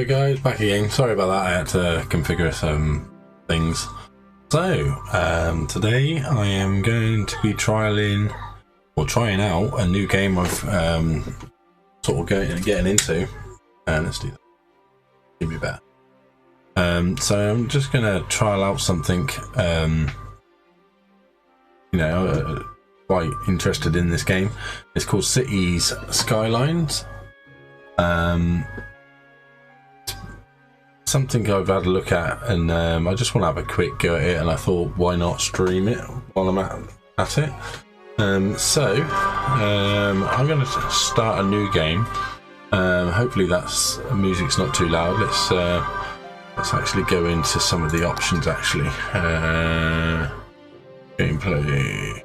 Hello guys, back again. Sorry about that, I had to configure some things. So, today I am going to be trying out a new game I've sort of getting into. Let's do that. Give me better. So I'm just going to trial out something, quite interested in this game. It's called Cities Skylines. Something I've had a look at, and I just want to have a quick go at it, and I thought, why not stream it while I'm at it. I'm going to start a new game. Hopefully music's not too loud. Let's actually go into some of the options. Actually, gameplay.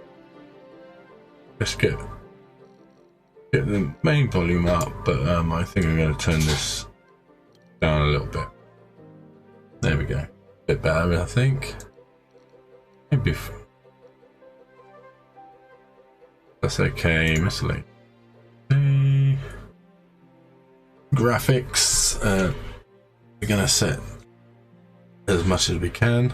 Let's get the main volume up, but I think I'm going to turn this down a little bit. There we go. A bit better, I think. Maybe that's okay. Miscellaneous. Okay. Graphics. We're gonna set as much as we can.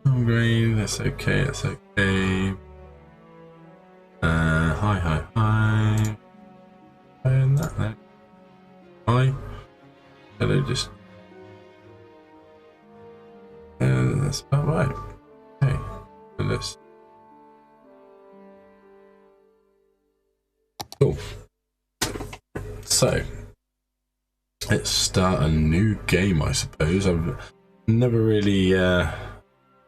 Grain. That's okay. That's okay. Hi. And that there. Hi. Hello, just. That's about right. Okay. So let's. Cool. So, let's start a new game, I suppose. I've never really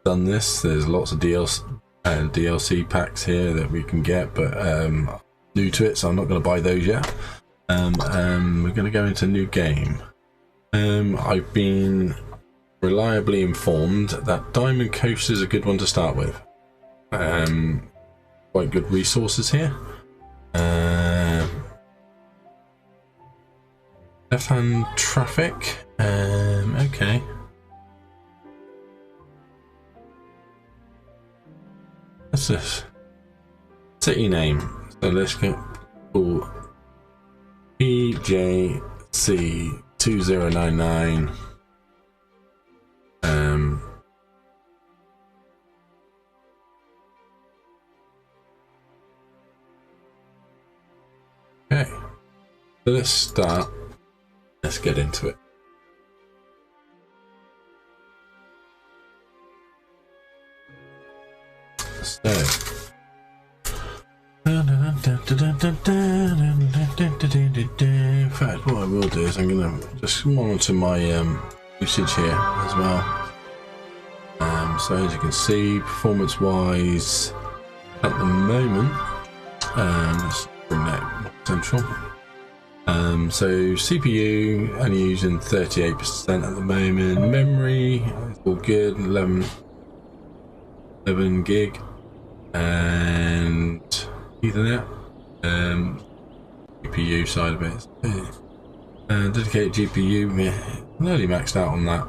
done this. There's lots of DLC packs here that we can get, but new to it, so I'm not going to buy those yet. We're going to go into a new game. I've been reliably informed that Diamond Coast is a good one to start with. Quite good resources here. Left-hand traffic. Okay. What's this? City name. So let's go for PjC2099. Okay. So let's start. Let's get into it. So, in fact, what I will do is I'm going to just monitor my usage here as well. So as you can see, performance-wise, at the moment, let's bring that more central. So CPU only using 38% at the moment. Memory is all good, 11 gig, and Ethernet. GPU side of it. Dedicated GPU, nearly maxed out on that.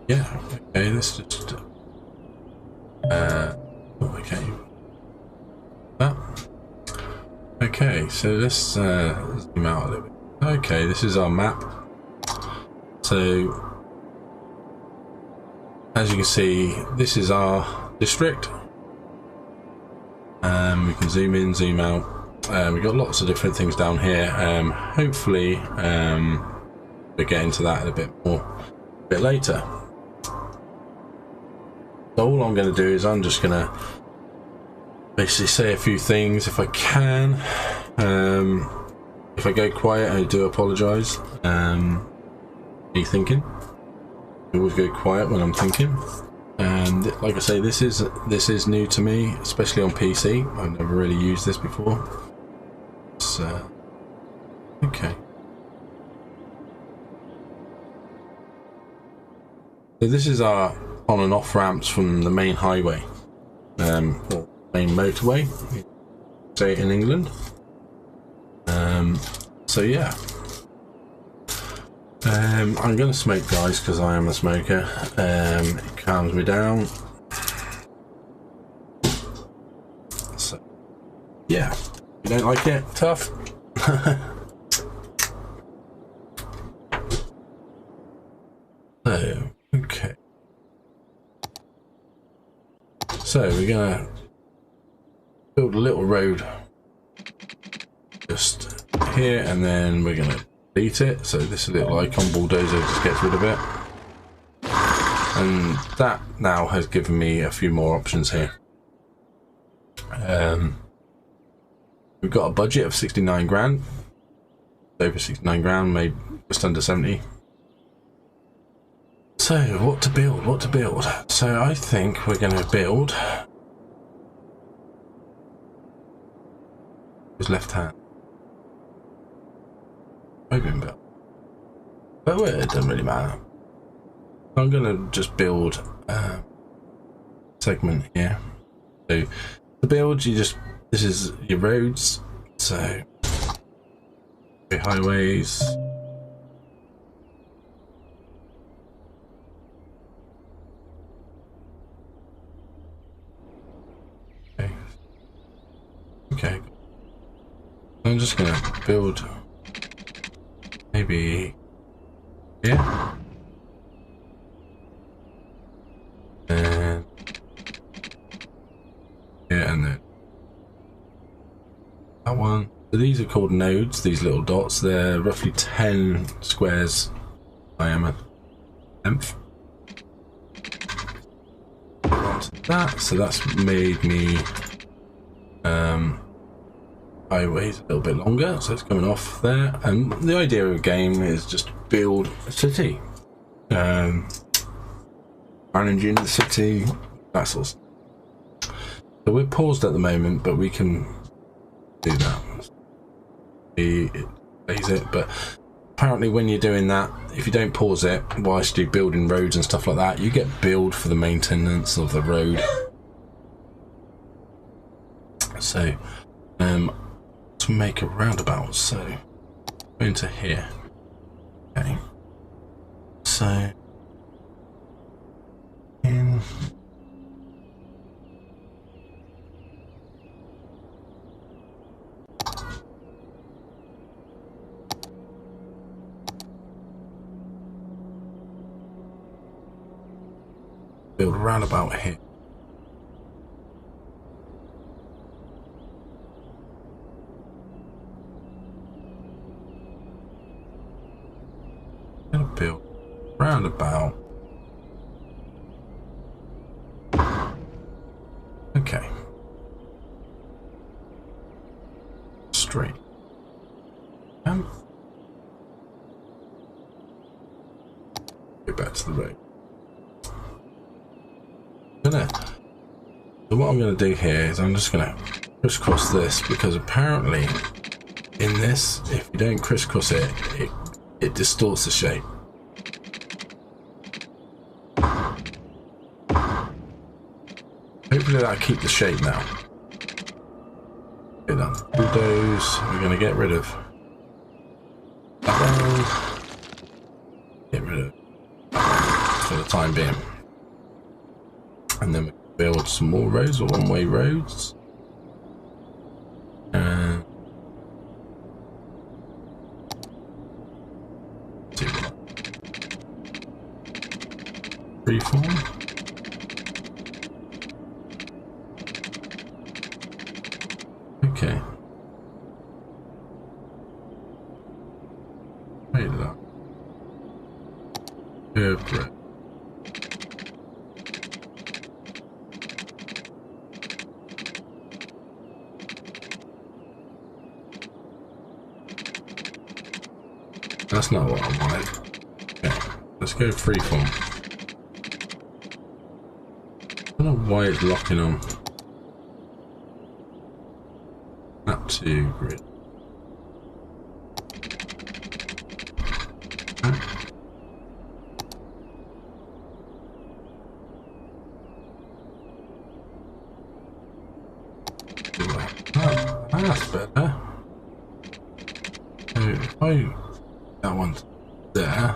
Yeah. Okay. Let's just. Okay. That. Okay, so let's zoom out a little bit. Okay, this is our map. So, as you can see, this is our district. We can zoom in, zoom out. We've got lots of different things down here. Hopefully, we'll get into that a bit later. So all I'm going to do is I'm just going to basically say a few things if I can. If I go quiet, I do apologise. What are you thinking? I always go quiet when I'm thinking. Like I say, this is new to me, especially on PC. I've never really used this before. So, okay. So this is our on and off ramps from the main highway, or main motorway, say in England. So yeah, I'm going to smoke, guys, because I am a smoker. It calms me down. So yeah, you don't like it? Tough. So, okay. So we're gonna build a little road just here, and then we're gonna delete it. So this little icon bulldozer just gets rid of it. And that now has given me a few more options here. We've got a budget of 69 grand. Over 69 grand, maybe just under 70. So what to build? What to build? So I think we're going to build his left hand. Open build. But it doesn't really matter. I'm going to just build a segment here. So to build, this is your roads. So your highways. Okay. I'm just gonna build maybe here. And yeah, and then that one. So these are called nodes, these little dots. They're roughly 10 squares diameter. Length. That, so that's made me highways a little bit longer, so it's coming off there. And the idea of a game is just build a city, managing the city, that sort of stuff. So we're paused at the moment, but we can do that. It plays it, but apparently when you're doing that, if you don't pause it whilst you're building roads and stuff like that, you get billed for the maintenance of the road. So to make a roundabout, so into here. Okay, so in build a roundabout here. I'm gonna build a roundabout. Okay. Straight. Go back to the road. So what I'm going to do here is I'm just going to crisscross this, because apparently in this, if you don't crisscross it, it distorts the shape. Hopefully that'll keep the shape now. Okay then, bulldoze, we're going to get rid of that one. Get rid of that one for the time being. And then we can build some more roads, or one-way roads. And freeform. Okay. Wait that. Curved road. That's not what I wanted. Okay, let's go freeform. I don't know why it's locking on. Map to grid. Oh, that's better. So if that one's there.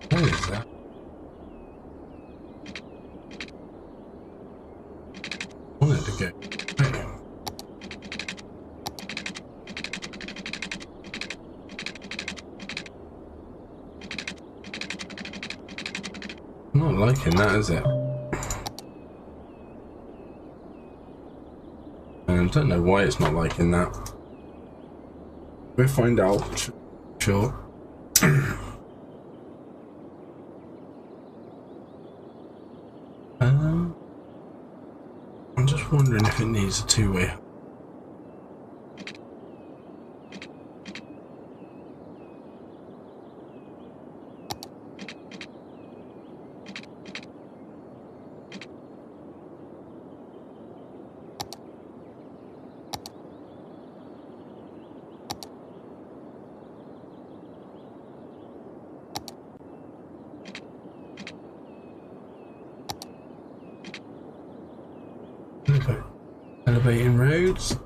What is that? go. I'm not liking that, is it? I don't know why it's not liking that. We'll find out. Sure. I'm just wondering if it needs a two-way. Elevating roads.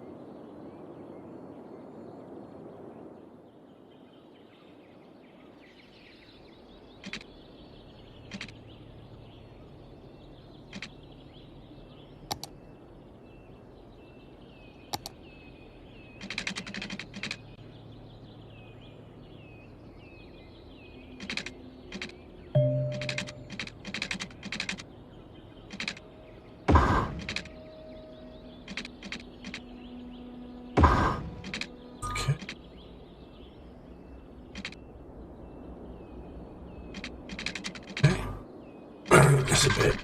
That's a bit.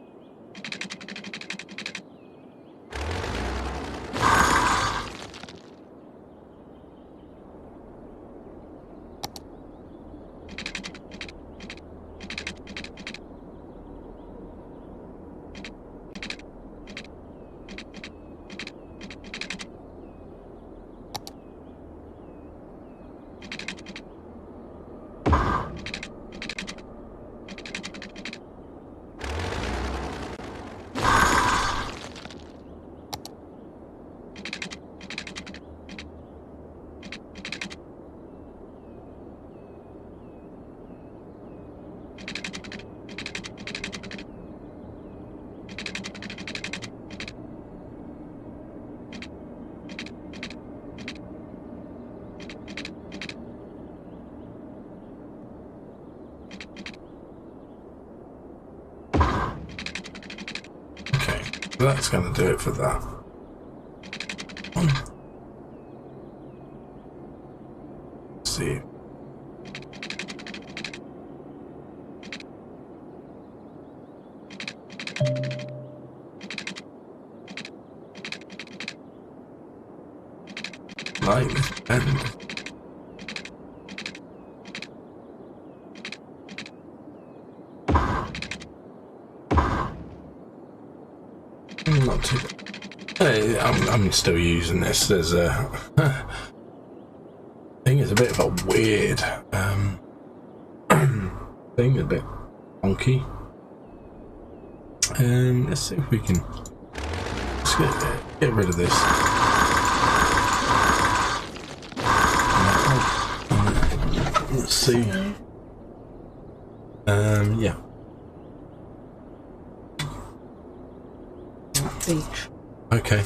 That's going to do it for that. Let's see. Like and not too. I'm still using this. There's a thing. It's a bit of a weird thing, a bit funky. Let's see if we can just get rid of this. Let's see. Yeah. Each. Okay.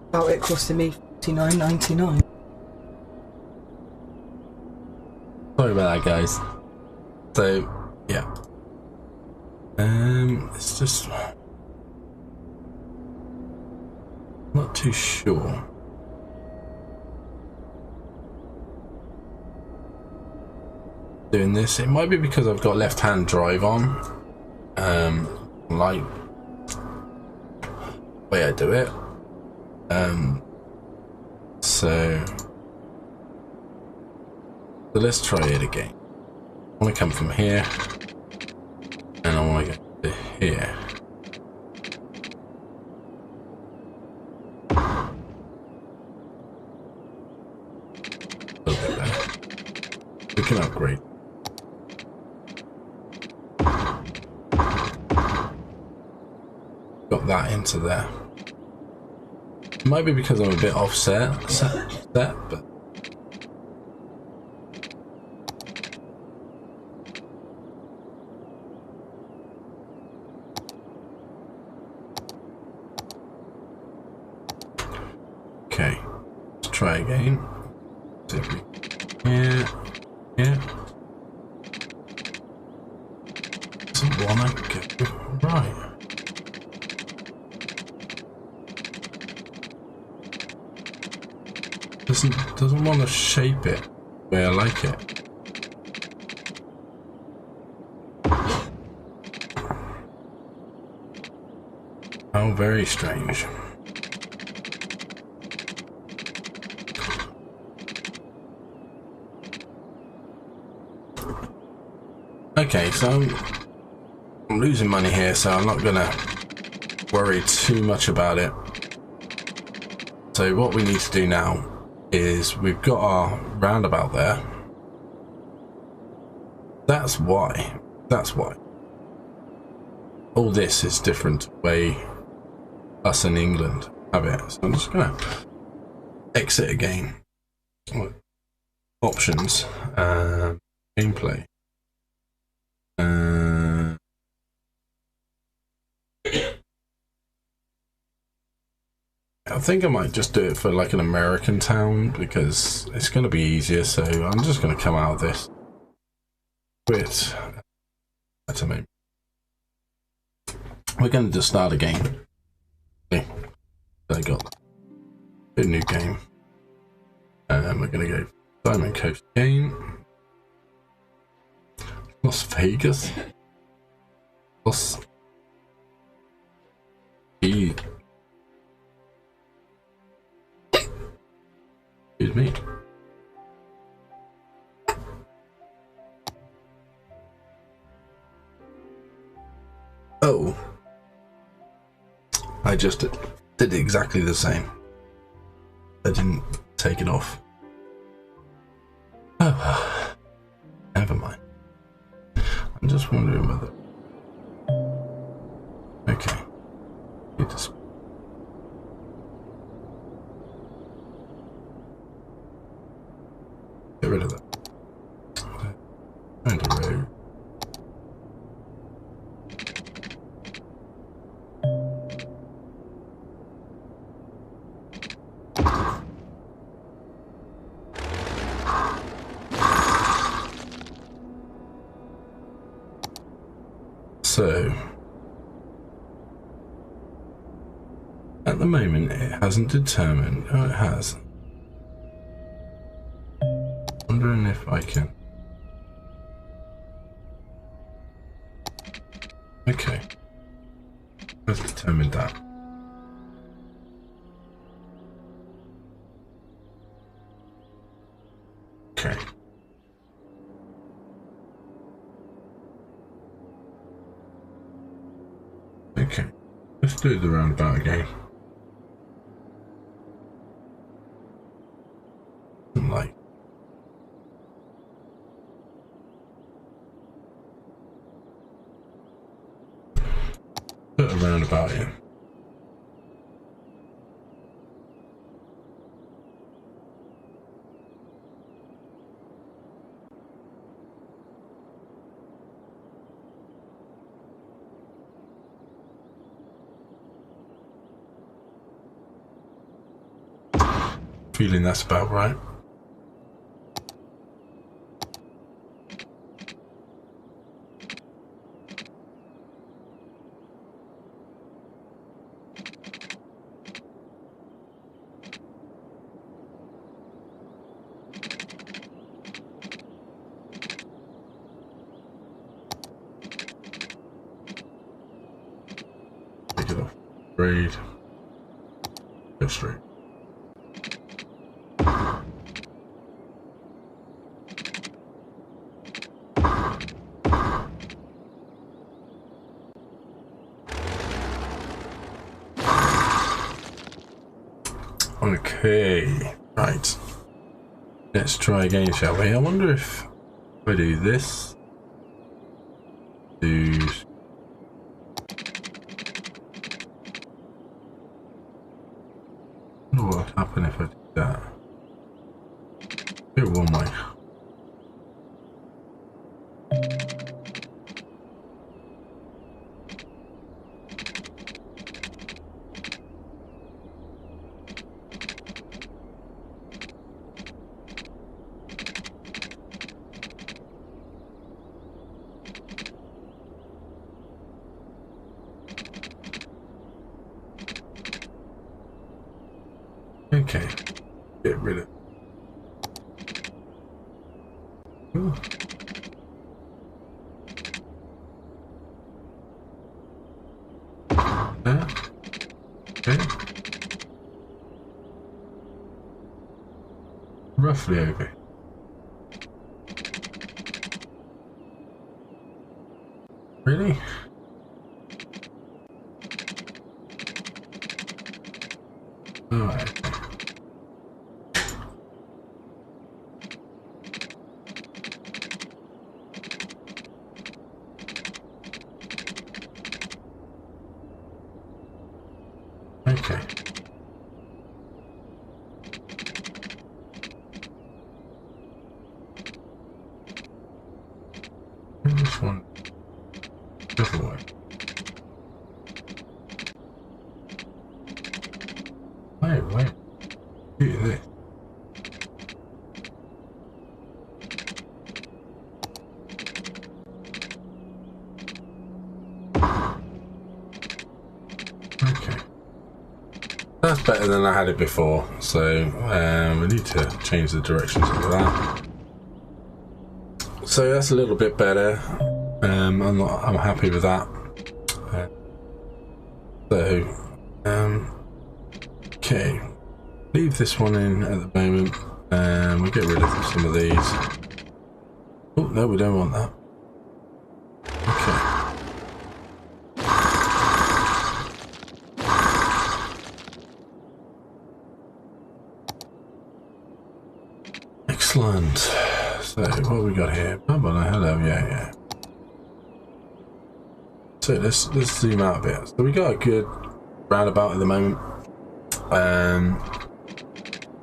About it costing me $49.99. Sorry about that, guys. So, yeah. It's just not too sure. Doing this, it might be because I've got left-hand drive on. Like the way I do it. So let's try it again. I want to come from here, and I want to go to here. A little bit better. We can upgrade. Got that into there. It might be because I'm a bit offset, but try again. See if we... Yeah. Doesn't wanna go right. Doesn't want to shape it the way I like it. How very strange. Okay, so I'm losing money here, so I'm not gonna worry too much about it. So what we need to do now is we've got our roundabout there. That's why. All this is different to the way us in England have it. So I'm just gonna exit again. Options, gameplay. I think I might just do it for like an American town because it's going to be easier. So I'm just going to come out of this. Quit. That's amazing. We're going to just start a game. Okay. I got a new game. And we're going to go Diamond Coast again. Las Vegas. Las... Excuse me. Oh. I just did exactly the same. I didn't take it off. Oh. Never mind. I'm just wondering whether... Okay. Need to... Get rid of that. Find a road. So, at the moment, it hasn't determined. Oh, it has. Wondering if I can. Okay. Let's determine that. Okay. Okay. Let's do the roundabout again. Like. Put a roundabout in. Feeling that's about right. Take it off. Braid. Go straight. Okay, right. Let's try again, shall we? I wonder if I do this. Do I wonder what would happen if I did that. Do it one way. Okay, get rid of. Ooh. Okay. Roughly okay. Really? Alright. Okay. This one. Different way. Wait. Do this. Okay. That's better than I had it before, so we need to change the directions of that. So that's a little bit better. I'm happy with that. Okay, leave this one in at the moment. We'll get rid of some of these. Oh no, we don't want that. Okay. Excellent. So what have we got here? Oh, hello, yeah. So let's zoom out a bit. So we got a good roundabout at the moment.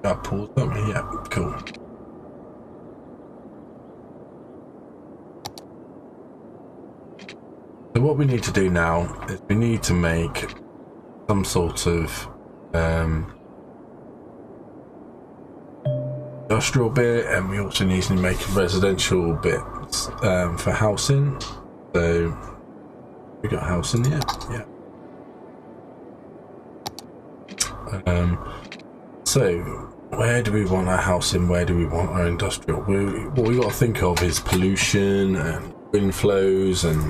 Got pause, don't we? Yeah, cool. So what we need to do now is we need to make some sort of industrial bit, and we also need to make a residential bit for housing. So we got housing, yeah. So where do we want our housing? Where do we want our industrial? What we got to think of is pollution and wind flows and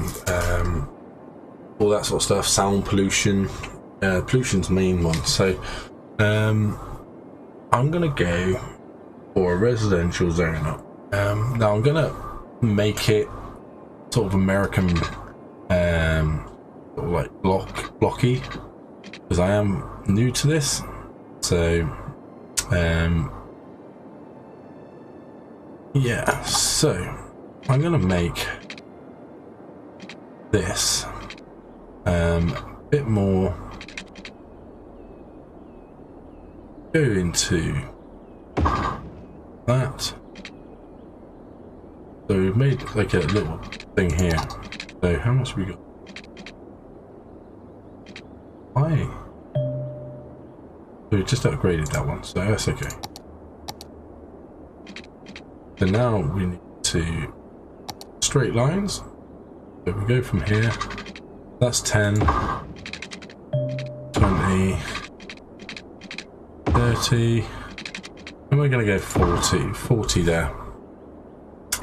all that sort of stuff. Sound pollution. Pollution's the main one. So I'm gonna go for a residential zone. Now I'm gonna make it sort of American, sort of like blocky, because I am new to this. So yeah, so I'm gonna make this a bit more, go into that. So we've made like a little thing here. So how much have we got? Why? We just upgraded that one, so that's okay. So now we need to straight lines. So we go from here. That's 10, 20, 30, and we're going to go 40 there.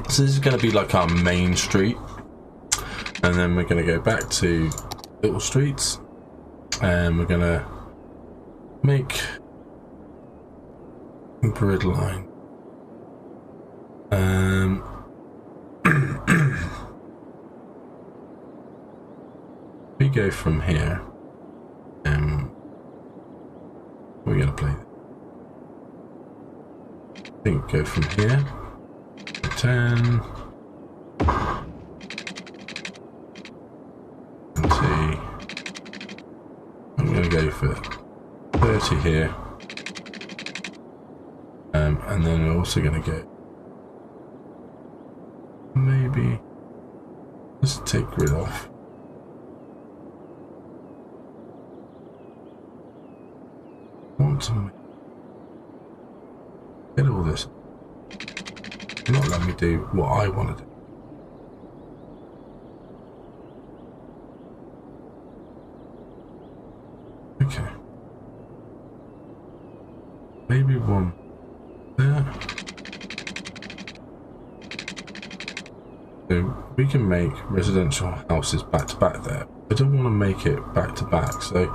So this is going to be like our main street, and then we're going to go back to little streets, and we're going to make a grid line. We go from here, and we're going to play. I think go from here. 10, 20. I'm going to go for 30 here, and then we're also going to go, maybe let's take grid off. I want to get all this. Not let me do what I want to do. Okay. maybe one there. So we can make residential houses back to back there. I don't want to make it back to back, so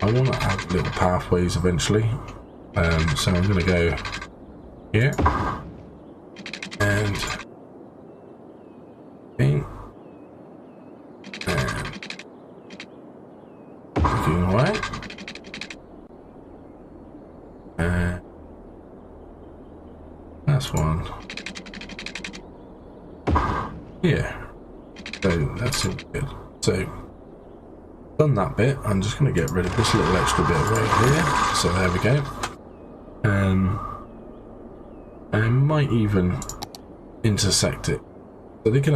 I want to add little pathways eventually. So I'm going to go here and in and looking away. And that's one. Yeah, so that's all good. So, done that bit. I'm just going to get rid of this little extra bit right here. So there we go. I might even intersect it, so they can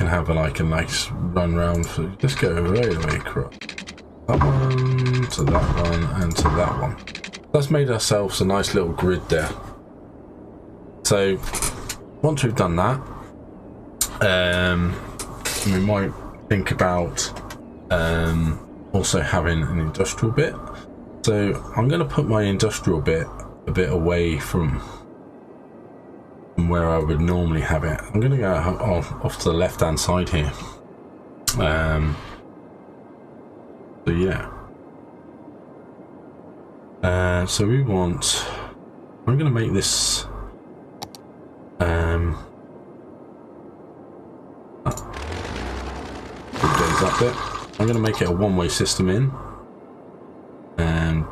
have like a nice run round. For let's go right away across that one to that one and to that one. That's made ourselves a nice little grid there. So once we've done that, we might think about also having an industrial bit. So I'm going to put my industrial bit a bit away from where I would normally have it. I'm going to go off to the left hand side here. So yeah. So we want, I'm going to make this up bit. I'm going to make it a one-way system in, and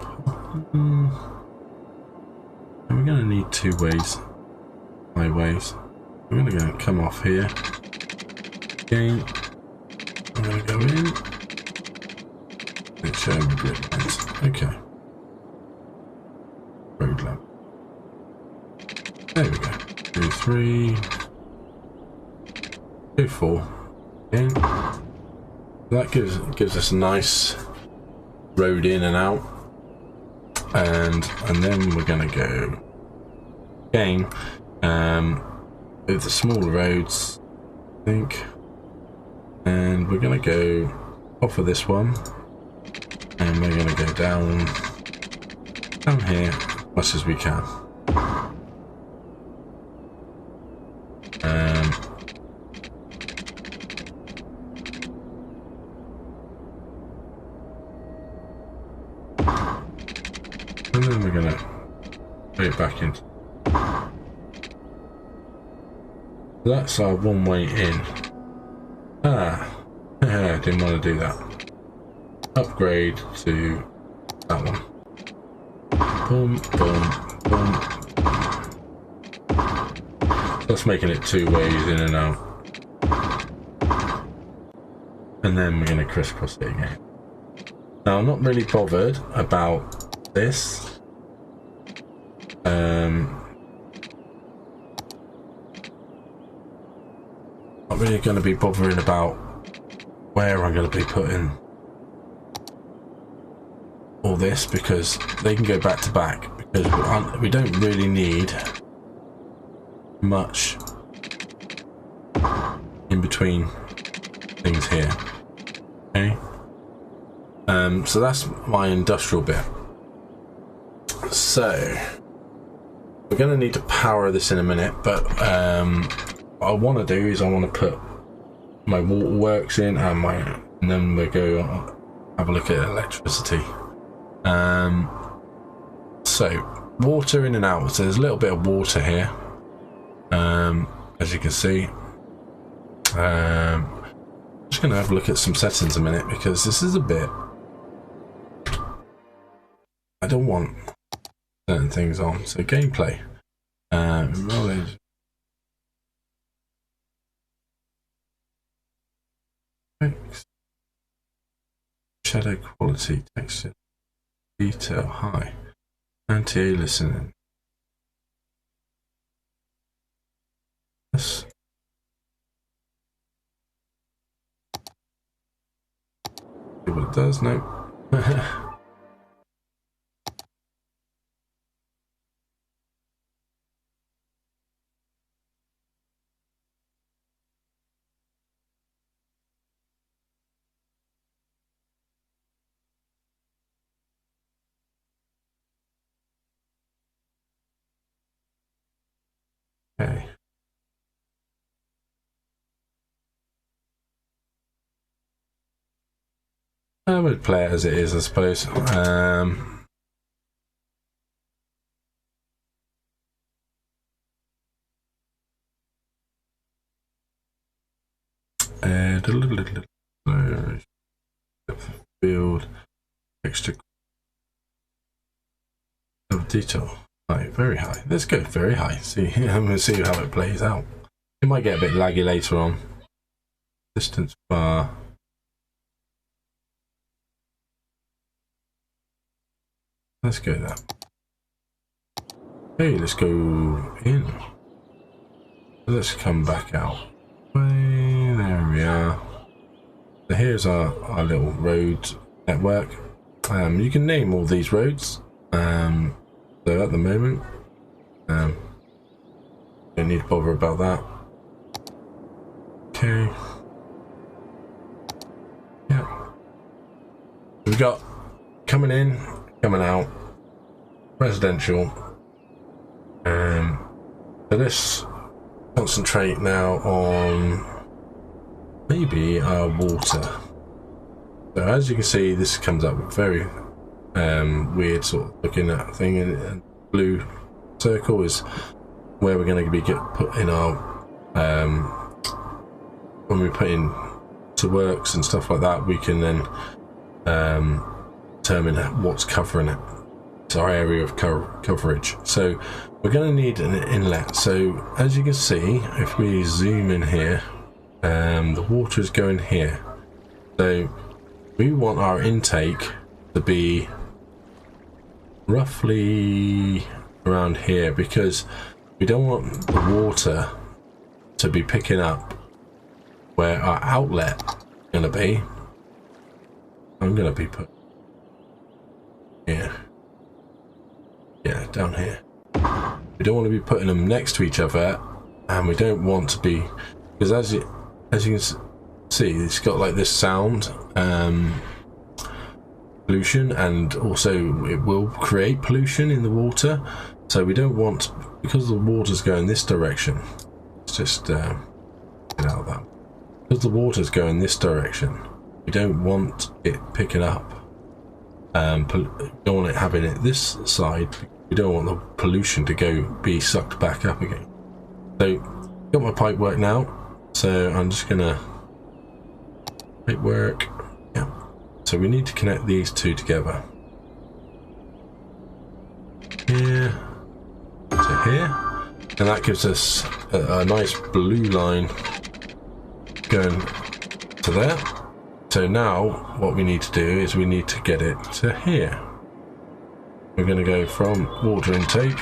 we're going to need two ways, highways. I'm going to come off here again. I'm going to go in and show me grid lines. Okay, road lamp. There we go. 2, 3, 2, 4. Again. That gives us a nice road in and out, and then we're gonna go again with the smaller roads, I think, and we're gonna go off of this one, and we're gonna go down here as much as we can. And then we're gonna put it back in. That's our one way in. I didn't want to do that. Upgrade to that one. Boom, boom, boom. That's making it two ways in and out. And then we're gonna crisscross it again. Now I'm not really bothered about this. Not really going to be bothering about where I'm going to be putting all this, because they can go back to back, because we don't really need much in between things here. Okay, so that's my industrial bit. So we're going to need to power this in a minute, but what I want to do is I want to put my waterworks in and then we'll go have a look at electricity. So water in and out. So there's a little bit of water here, as you can see. I'm just going to have a look at some settings a minute, because this is a bit, I don't want certain things on. So gameplay, knowledge, shadow quality, texture, detail high, anti-aliasing. Yes. See what it does. No. I would play it as it is, I suppose. Field extra of detail. Right, very high. Let's go very high. See, I'm going to see how it plays out. It might get a bit laggy later on. Distance bar. Let's go there. Hey, let's go in. Let's come back out. There we are. So here's our little road network. You can name all these roads. So at the moment, don't need to bother about that. Okay. Yeah. We've got coming in, coming out, residential. So let's concentrate now on maybe our water. So as you can see, this comes up with very weird sort of looking at thing, and blue circle is where we're going to be put in our when we put in to works and stuff like that. We can then determine what's covering it. It's our area of coverage. So we're going to need an inlet. So as you can see, if we zoom in here, the water is going here. So we want our intake to be roughly around here, because we don't want the water to be picking up where our outlet is going to be. I'm going to be put here. Yeah, down here. We don't want to be putting them next to each other, and we don't want to be, because as you can see, it's got like this sound pollution, and also it will create pollution in the water. So we don't want, because the water's going this direction, let's just get out of that. Because the water's going this direction, we don't want it picking up. We don't want it having it this side. We don't want the pollution to be sucked back up again. So got my pipe work now. So I'm just gonna pipe work. Yeah. So we need to connect these two together. Here to here, and that gives us a nice blue line going to there. So now what we need to do is we need to get it to here. We're going to go from water intake,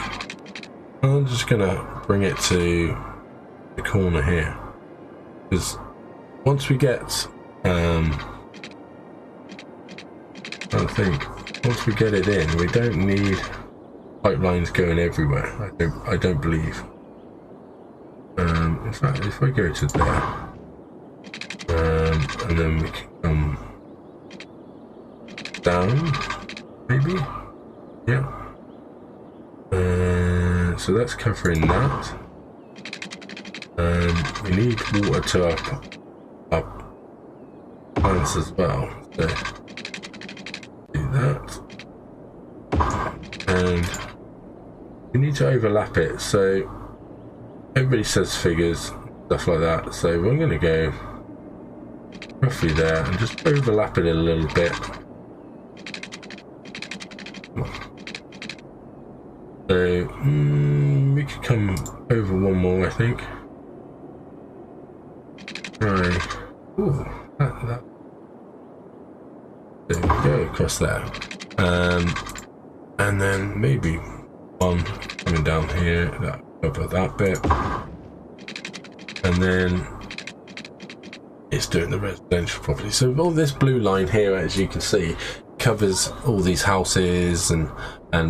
and I'm just going to bring it to the corner here, because once we get once we get it in, we don't need pipelines going everywhere. I don't believe. In fact, if I go to there, and then we can come down, maybe. Yeah. So that's covering that. We need water to our plants as well. So do that. And we need to overlap it. So everybody says figures, stuff like that. So I'm going to go roughly there and just overlap it a little bit. So we could come over one more, I think. Right. Ooh, that. There we go, across there. And then maybe one coming down here, that cover that bit. And then it's doing the residential property. So all this blue line here, as you can see, covers all these houses and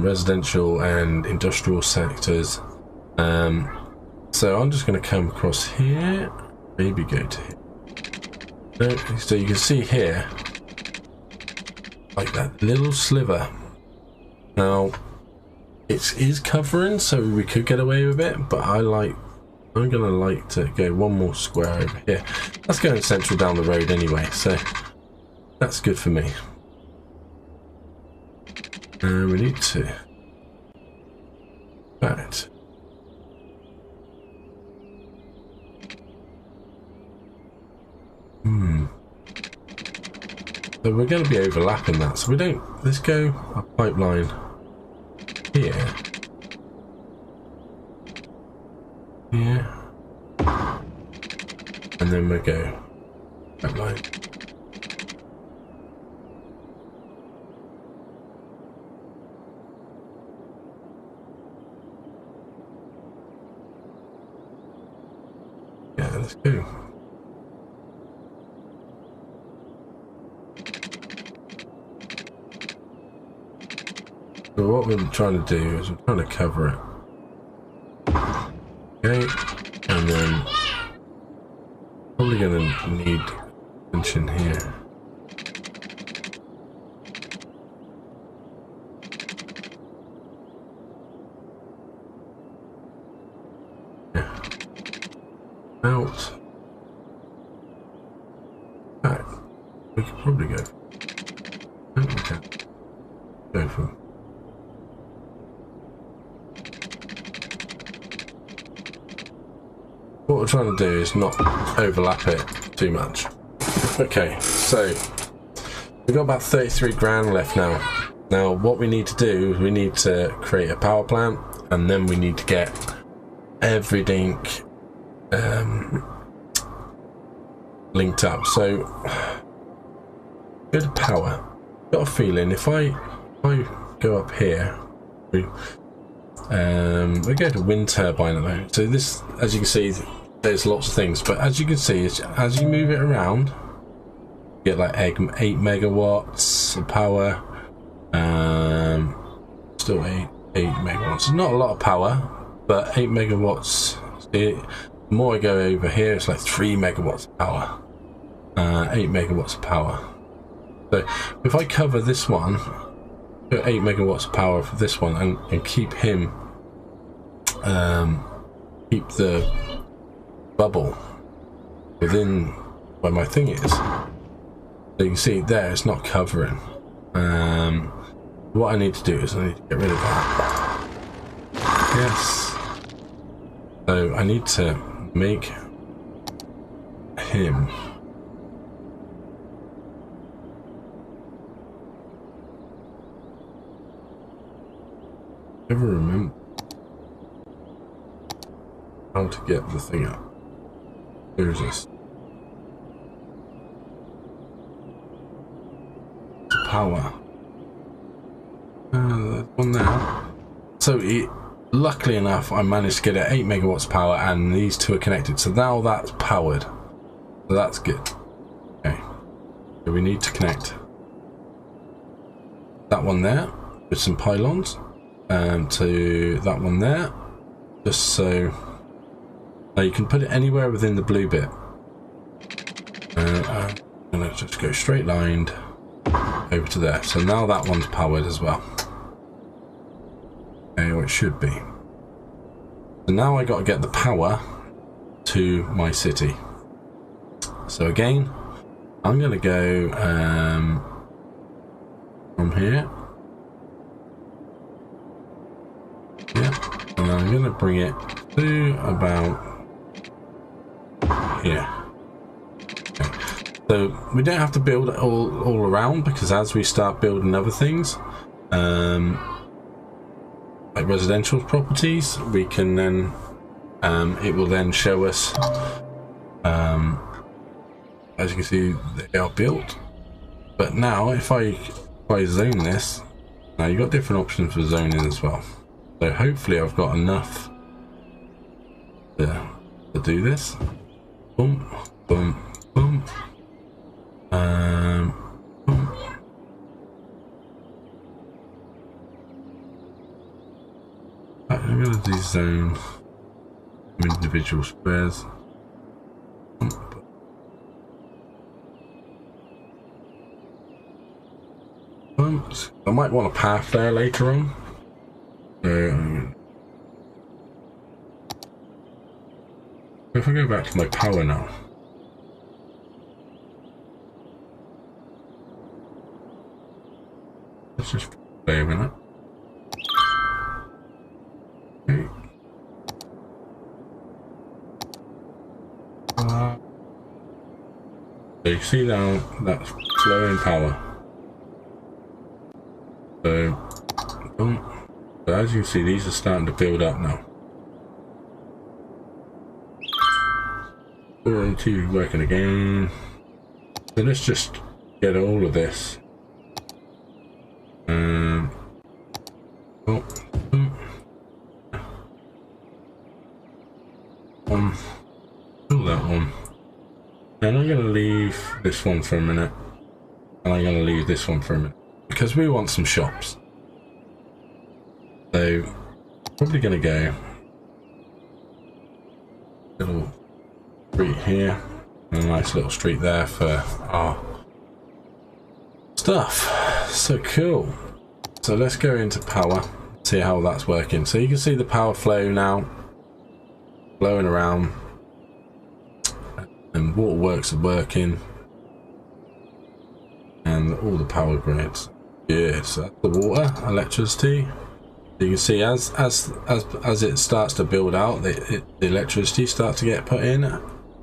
residential and industrial sectors. So I'm just going to come across here, maybe go to here. No, so you can see here, like that little sliver. Now it is covering, so we could get away with it, but I'm gonna like to go one more square over here. That's going central down the road anyway, so That's good for me. And we need to. Right. So we're going to be overlapping that. So we don't. Let's go a pipeline here. Here. And then we'll go pipeline. Yeah, let's go. So what we're trying to do is we're trying to cover it. Okay, and then probably going to need attention here. Yeah. Out. Right. We could probably go. Okay. Go for. What we're trying to do is not overlap it too much. Okay, so we've got about 33 grand left now. Now what we need to do is we need to create a power plant, and then we need to get everything linked up. So go to power. Got a feeling if I go up here, we go to wind turbine at the moment. So this, as you can see, there's lots of things, but as you can see, as you move it around, you get like 8 megawatts of power. Still 8 megawatts. It's not a lot of power, but 8 megawatts. The more I go over here, it's like 3 megawatts of power. 8 megawatts of power. So if I cover this one, put 8 megawatts of power for this one, and keep him, keep the bubble within where my thing is. So you can see there, it's not covering. What I need to do is I need to get rid of that. Yes. So I need to make him. Never remember how to get the thing up. There's this. Power. One there. So luckily enough, I managed to get it 8 megawatts of power, and these two are connected. So now that's powered. So that's good. Okay. So we need to connect that one there with some pylons. To that one there, just so now you can put it anywhere within the blue bit. I'm gonna just go straight lined over to there. So now that one's powered as well. Okay, or it should be. So now I got to get the power to my city. So again, I'm gonna go from here. Yeah, and I'm going to bring it to about here. Okay. So we don't have to build it all around, because as we start building other things, like residential properties, we can then, it will then show us, as you can see, they are built. But now if I zone this, now you've got different options for zoning as well. So hopefully I've got enough to do this. Boom, boom, boom. Boom. I'm going to do zone individual squares. I might want a path there later on. If I go back to my power now, Let's just play a minute. Okay. So you see now that's flowing power. So, so as you can see, these are starting to build up now. 42 working again. So let's just get all of this. Fill that one. And I'm going to leave this one for a minute. And I'm going to leave this one for a minute. Because we want some shops. So, probably going to go little street here. And a nice little street there for our stuff. So cool. So let's go into power. See how that's working. So you can see the power flow now. Flowing around. And waterworks are working. And all the power grids. Yeah, so that's the water, electricity. You can see as it starts to build out, the electricity starts to get put in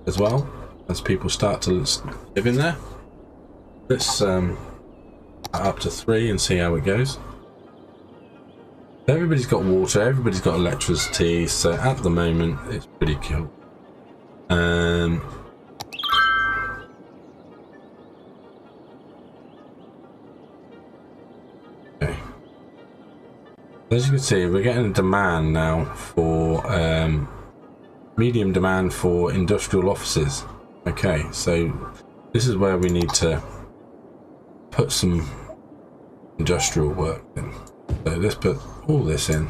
as well, as people start to live in there. Let's up to 3 and see how it goes. Everybody's got water, everybody's got electricity, so at the moment it's pretty cool. Okay. As you can see, we're getting a demand now for medium demand for industrial offices. Okay, so this is where we need to put some industrial work in. So let's put all this in.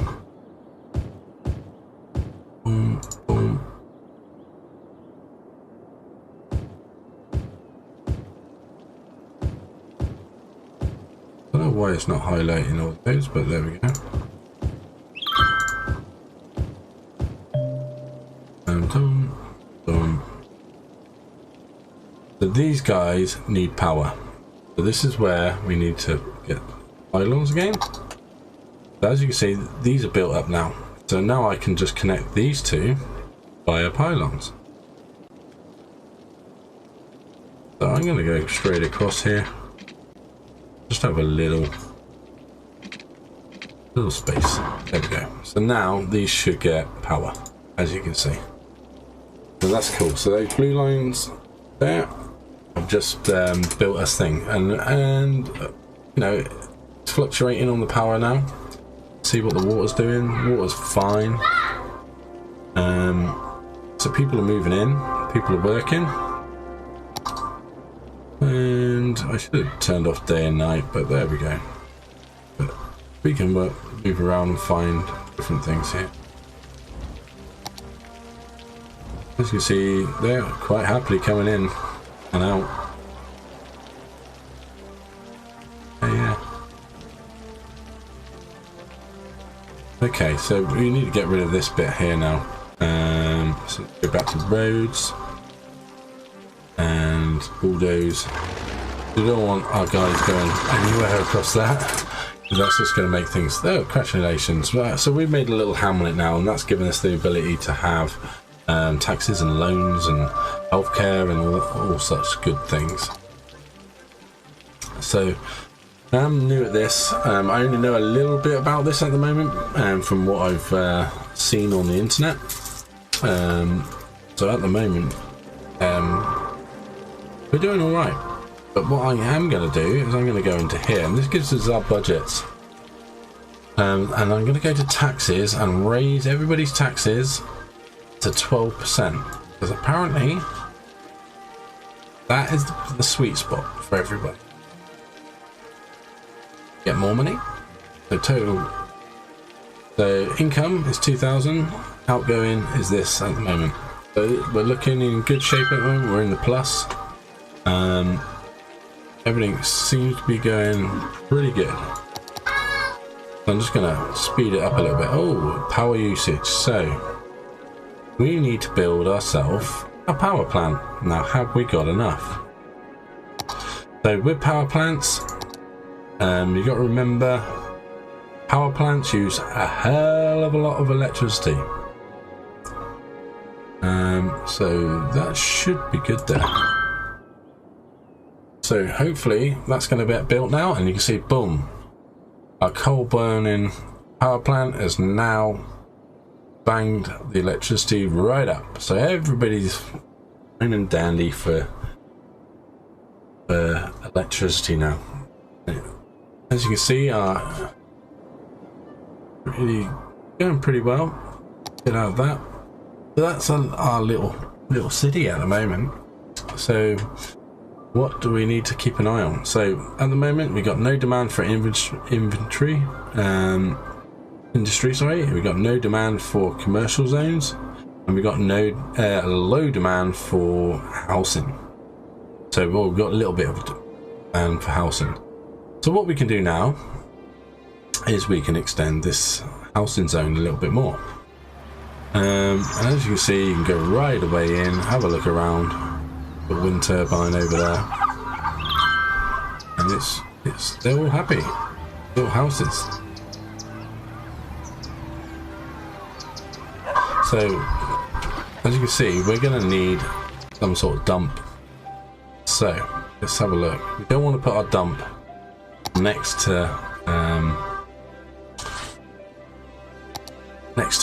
Boom, boom. I don't know why it's not highlighting all those, but there we go. And boom, boom. So these guys need power. So this is where we need to get pylons again. So as you can see, these are built up now. So now I can just connect these two via pylons. So I'm going to go straight across here. Just have a little space. There we go. So now these should get power, as you can see. So that's cool. So those blue lines there, I've just built a thing, and you know, it's fluctuating on the power now. See what the water's doing. Water's fine. So people are moving in, people are working, and I should have turned off day and night, but there we go. But we can move around and find different things here. As you can see, they're quite happily coming in and out. Yeah. Okay, so we need to get rid of this bit here now. So go back to roads and bulldoze. We don't want our guys going anywhere across that, because that's just going to make things. Oh, congratulations! So we've made a little hamlet now, and that's given us the ability to have taxes and loans and healthcare and all such good things. So I'm new at this. I only know a little bit about this at the moment, from what I've seen on the internet. So at the moment, we're doing all right. But what I am going to do is I'm going to go into here, and this gives us our budgets. And I'm going to go to taxes and raise everybody's taxes to 12%, because apparently that is the sweet spot for everybody. Get more money. So total. So income is 2,000. Outgoing is this at the moment. So we're looking in good shape at the moment. We're in the plus. Everything seems to be going pretty good. I'm just gonna speed it up a little bit. Oh, power usage. So we need to build ourselves a power plant. Now, have we got enough? So with power plants, You got to remember, power plants use a hell of a lot of electricity. So that should be good there. So hopefully that's going to get built now, and you can see, boom, our coal burning power plant has now banged the electricity right up. So everybody's fine and dandy for electricity now. As you can see, really going pretty well. Get out of that. So that's our little city at the moment. So what do we need to keep an eye on? So at the moment we got no demand for industry. We got no demand for commercial zones, and we got no low demand for housing. So we've got a little bit of demand for housing. So what we can do now is we can extend this housing zone a little bit more. And as you can see, you can go right away in, have a look around. The wind turbine over there, and they're all happy. Little houses. So as you can see, we're going to need some sort of dump. So let's have a look. We don't want to put our dump next to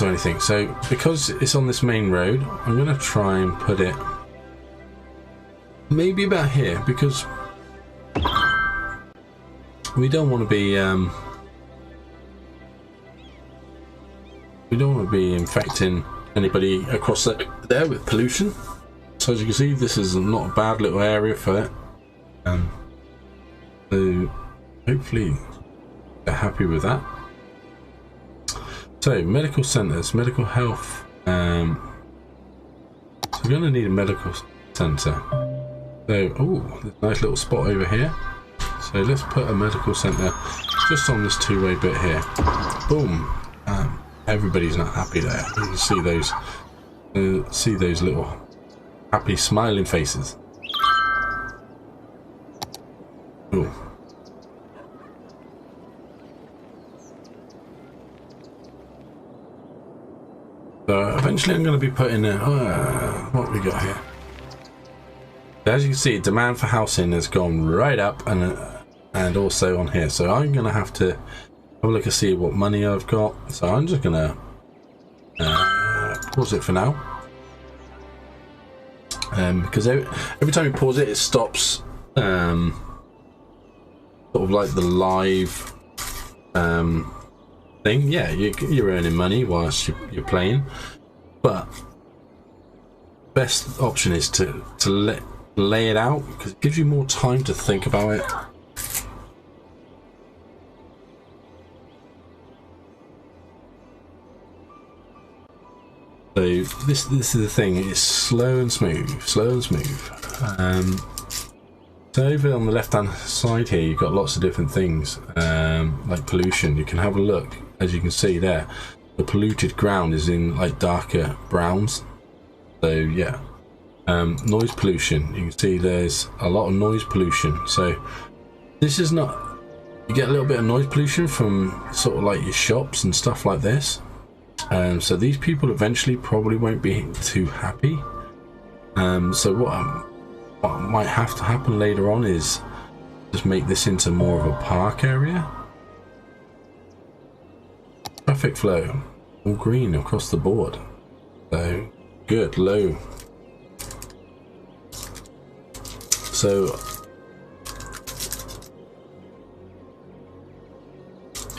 anything. So because it's on this main road, I'm going to try and put it maybe about here, because we don't want to be infecting anybody across there with pollution. So as you can see, this is not a bad little area for it. So hopefully they're happy with that. So medical centres, medical health. So we're going to need a medical centre. So, oh, there's a nice little spot over here. So let's put a medical centre just on this two-way bit here. Boom. Everybody's not happy there. You can see those little happy smiling faces. Cool. So eventually I'm going to be putting in what we got here. As you can see, demand for housing has gone right up, and also on here. So I'm going to have to have a look and see what money I've got. So I'm just going to pause it for now. Because every time you pause it, it stops sort of like the live thing. Yeah, you're earning money whilst you're playing, but best option is to lay it out, because it gives you more time to think about it. So this is the thing, it's slow and smooth. So over on the left hand side here, you've got lots of different things, like pollution. You can have a look. As you can see there, the polluted ground is in like darker browns. So yeah. Noise pollution, you can see there's a lot of noise pollution. So this is not, you get a little bit of noise pollution from sort of like your shops and stuff like this. So these people eventually probably won't be too happy. So what might have to happen later on is just make this into more of a park area. Traffic flow, all green across the board. So good, low. So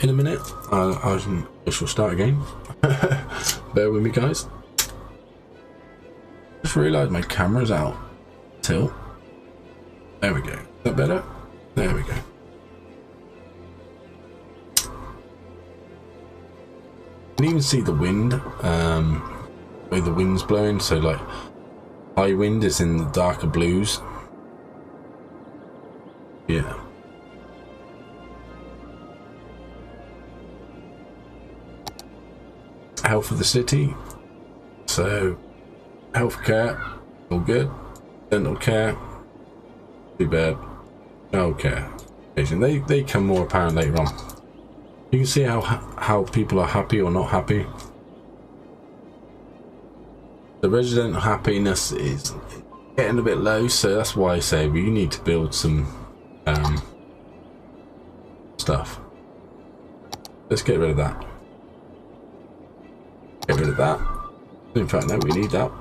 in a minute, I shall start again. Bear with me, guys. Just realised my camera's out. Tilt. There we go. Is that better? There we go. You can even see the wind, where the wind's blowing. So like high wind is in the darker blues. Yeah. Health of the city. So healthcare, all good. Dental care, too bad. Childcare, They come more apparent later on. You can see how people are happy or not happy. The resident happiness is getting a bit low, so that's why I say we need to build some stuff. Let's get rid of that. Get rid of that. In fact, no, we need that.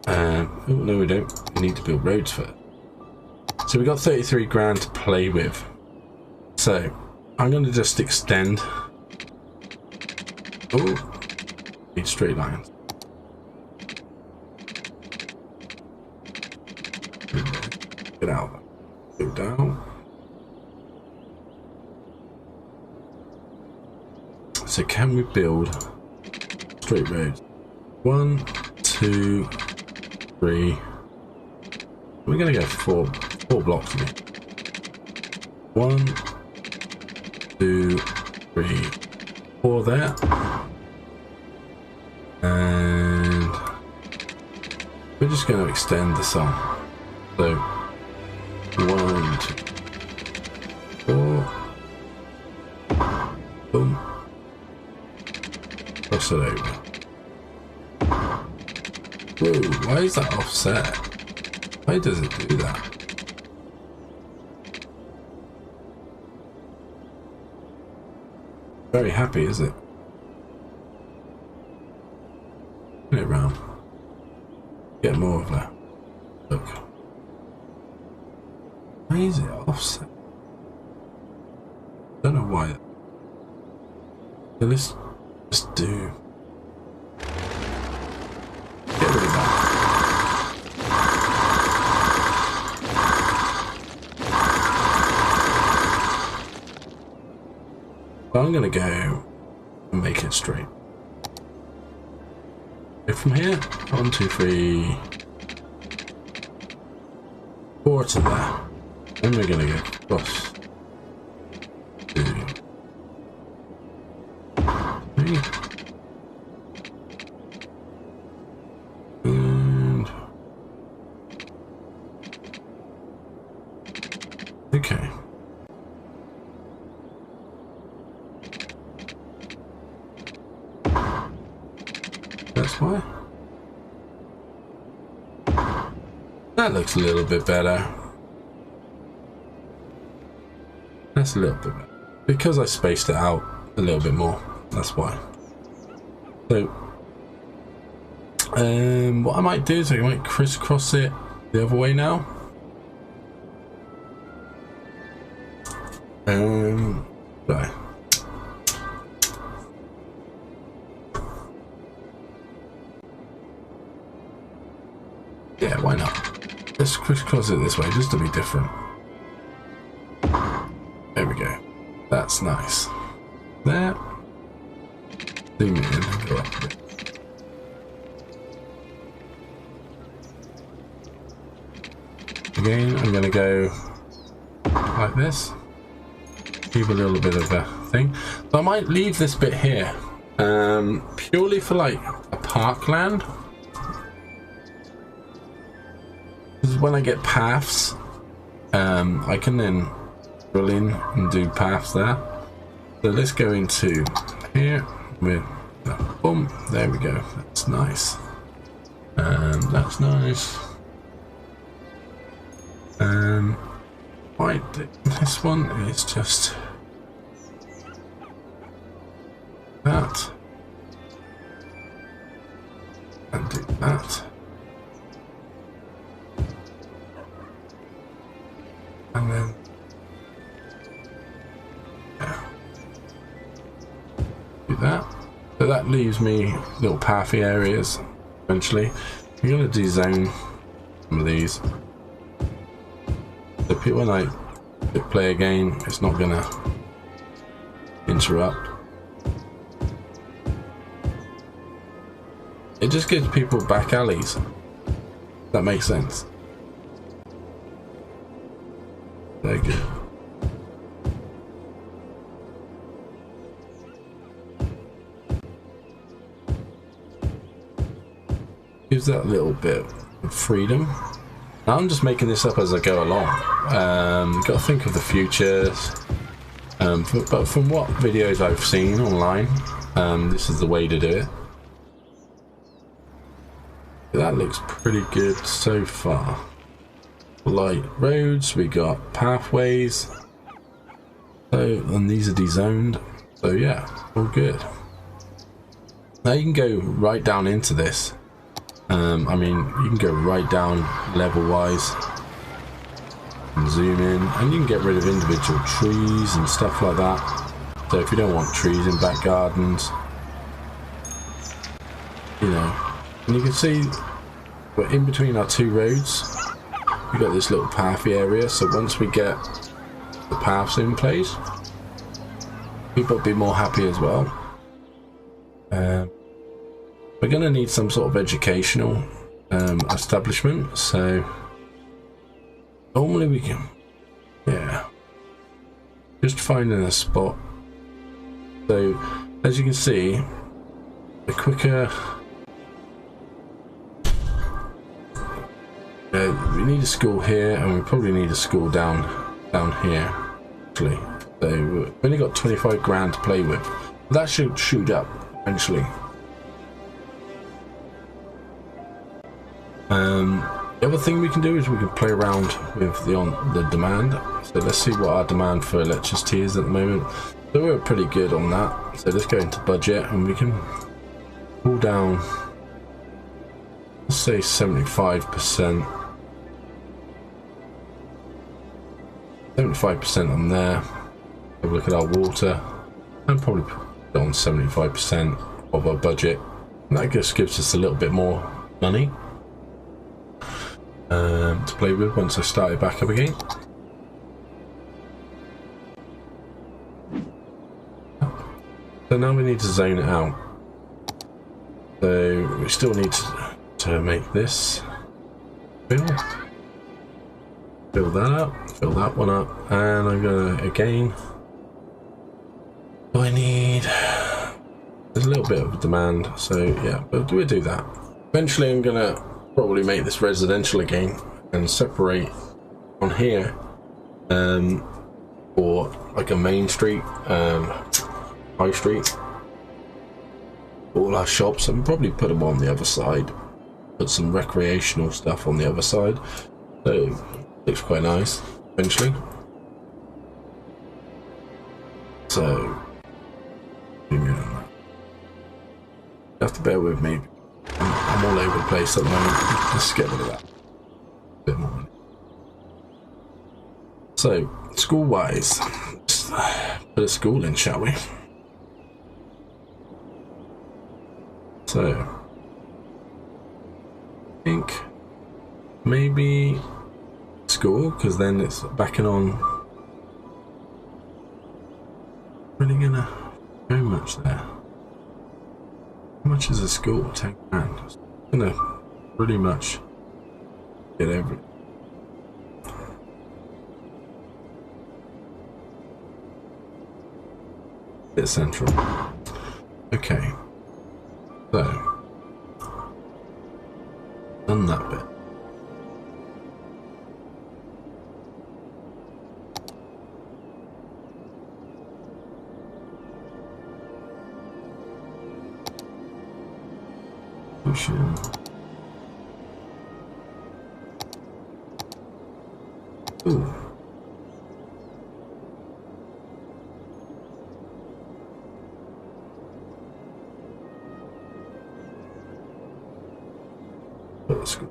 Oh, no, we don't. We need to build roads first. So we got 33 grand to play with. So I'm going to just extend. Oh, need straight lines. Get out. Go down. So can we build straight roads? 1, 2, 3. We're gonna go four blocks here. 1, 2, 3, 4 there. And we're just gonna extend the song. So 1, 2, 4. Boom. Cross it over. Whoa, why is that offset? Why does it do that? Very happy, is it? Turn it round. Get more of that. Look. Why is it offset? Don't know why. So let's just do. Get rid of that. So I'm gonna go and make it straight. Go from here. 1, 2, 3, 4 to there. Then we're gonna go across. 2, 3. And okay. That's why. That looks a little bit better. That's a little bit better. Because I spaced it out a little bit more. That's why. So, what I might do is I might crisscross it the other way now. Right. Yeah, why not? Let's crisscross it this way just to be different. There we go. That's nice. There. Zoom in and go up a bit. Again, I'm going to go like this. Leave a little bit of a thing. So I might leave this bit here. Purely for like a parkland. Because when I get paths, I can then drill in and do paths there. So let's go into here with boom. There we go. That's nice. That's nice. Right, this one is just that and do that. And then yeah, do that. So that leaves me little pathy areas eventually. I'm going to dezone some of these. So when I play a game, it's not going to interrupt. It just gives people back alleys. That makes sense. Very good. Gives that little bit of freedom. Now I'm just making this up as I go along. Got to think of the future. But from what videos I've seen online, this is the way to do it. That looks pretty good so far. Light roads, we got pathways. So, and these are dezoned. So yeah, all good. Now you can go right down into this. I mean, you can go right down level wise and zoom in, and you can get rid of individual trees and stuff like that. So if you don't want trees in back gardens, you know, and you can see we're in between our two roads. We've got this little pathy area, so once we get the paths in place, people will be more happy as well. We're going to need some sort of educational establishment, so normally we can, yeah, just finding a spot. So as you can see, the quicker, we need a school here, and we probably need a school down here actually. So we've only got 25 grand to play with. That should shoot up eventually. The other thing we can do is we can play around with the demand. So let's see what our demand for electricity is at the moment. So we're pretty good on that. So let's go into budget, and we can pull down, let's say 75%. 75% on there. Have a look at our water, and probably put on 75% of our budget. And that just gives us a little bit more money to play with once I start it back up again. So now we need to zone it out. So we still need to make this fill that up, fill that one up, and I'm gonna again. I need, there's a little bit of demand, so yeah, but we'll do that. Eventually I'm gonna probably make this residential again and separate on here for like a main street, high street, all our shops, and probably put them on the other side, put some recreational stuff on the other side. So it looks quite nice eventually. So you have to bear with me. I'm all over the place at the moment. Let's get rid of that. A bit more. So, school-wise, let's put a school in, shall we? So, I think maybe school, because then it's backing on. Really gonna go much there. How much is a school? 10 grand. It's gonna pretty much get everything. Bit central. Okay. So, done that bit. Ocean. Ooh. That's good.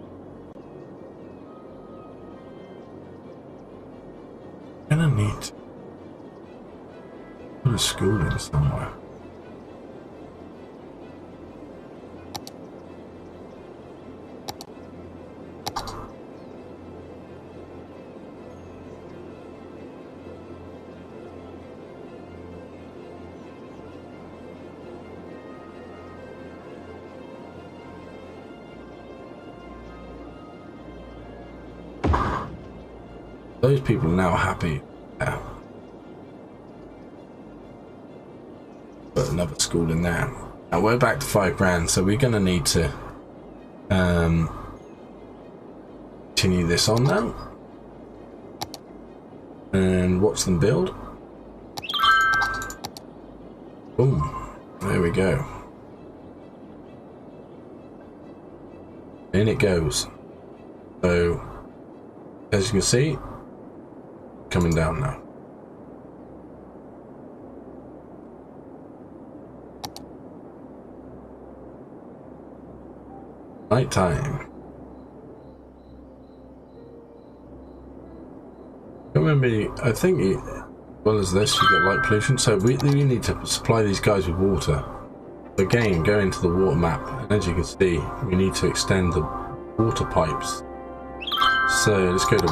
Gonna need to put a school in somewhere. Those people are now happy. Yeah. Put another school in there. Now we're back to 5 grand, so we're going to need to continue this on now and watch them build. Boom. There we go. In it goes. So, as you can see, coming down now. Night time. Remember, I think as well as this, you've got light pollution, so we need to supply these guys with water. Again, go into the water map, and as you can see, we need to extend the water pipes. So let's go to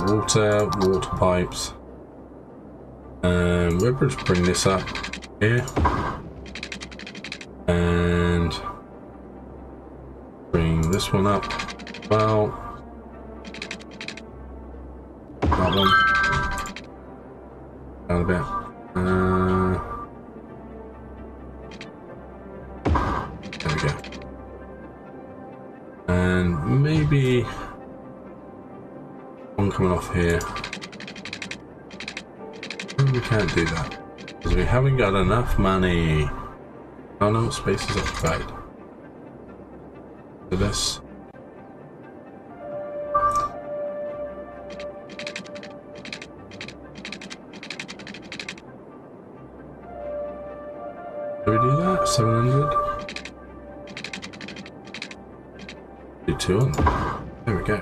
water pipes. We'll just bring this up here, and bring this one up. Well, that one down a bit. There we go. And maybe one coming off here. We can't do that because we haven't got enough money. Oh no, space is occupied. So this. Do we do that? 700? Do 200. There we go.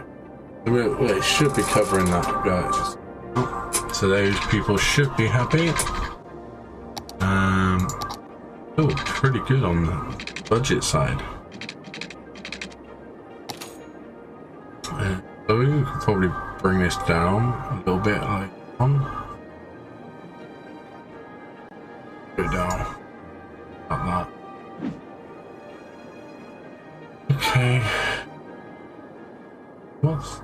Well, it should be covering that, guys. So those people should be happy. Oh, pretty good on the budget side. So we can probably bring this down a little bit, like on. Go down. Like that. Okay. What's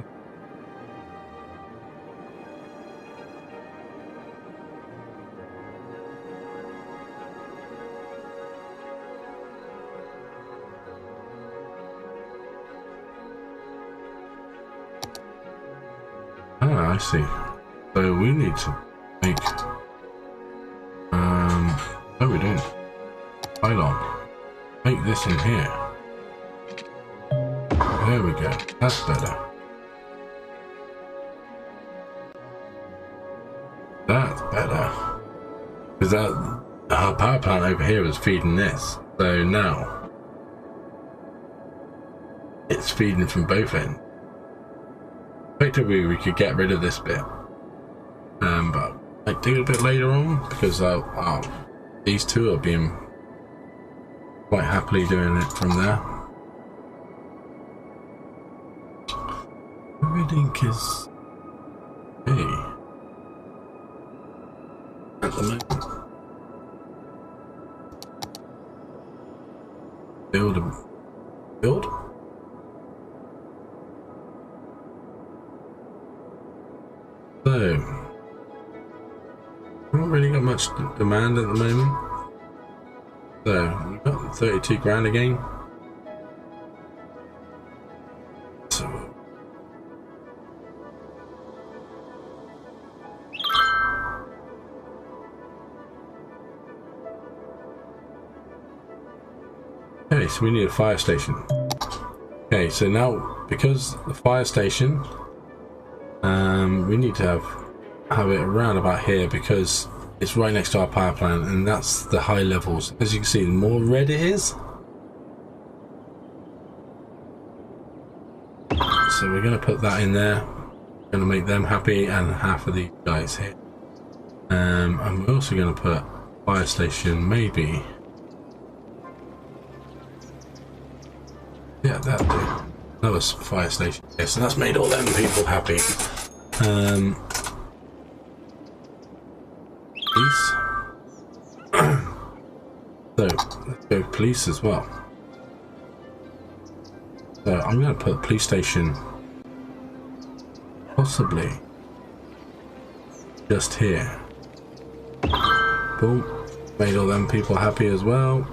I see. So we need to make no we don't. Pylon. Make this in here. There we go. That's better. That's better. Because our power plant over here was feeding this. So now it's feeding from both ends. Effectively, we could get rid of this bit, but I do a bit later on because these two are being quite happily doing it from there. Everything is okay at the moment. Build. So, we haven't really got much demand at the moment. So, we've got 32 grand again. So, okay, so we need a fire station. Okay, so now because the fire station. We need to have it around about here because it's right next to our power plant, and that's the high levels. As you can see, the more red it is, so we're going to put that in there. We're going to make them happy, and half of these guys here. And we're also going to put fire station, maybe. Yeah, that'll do. Another fire station. Yes, and that's made all them people happy. Police. So let's go police as well. So I'm going to put police station possibly just here. Boom. Made all them people happy as well.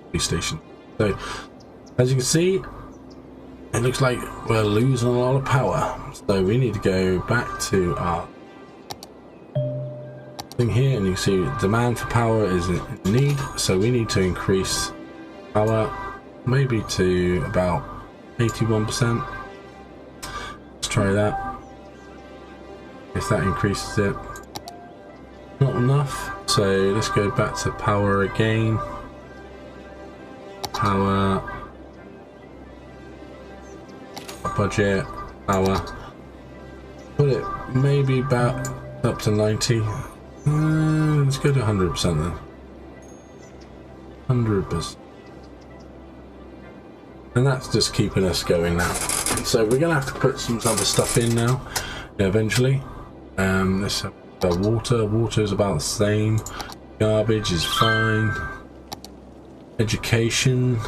Police station. So as you can see, it looks like we're losing a lot of power, so we need to go back to our thing here, and you see demand for power is in need, so we need to increase power maybe to about 81%. Let's try that. If that increases it. Not enough, so let's go back to power again. Power, budget, power. Put it maybe about up to 90. Let's go to 100% then. 100%. And that's just keeping us going now. So we're gonna have to put some other stuff in now, eventually. Let's have the water. Water is about the same. Garbage is fine. Education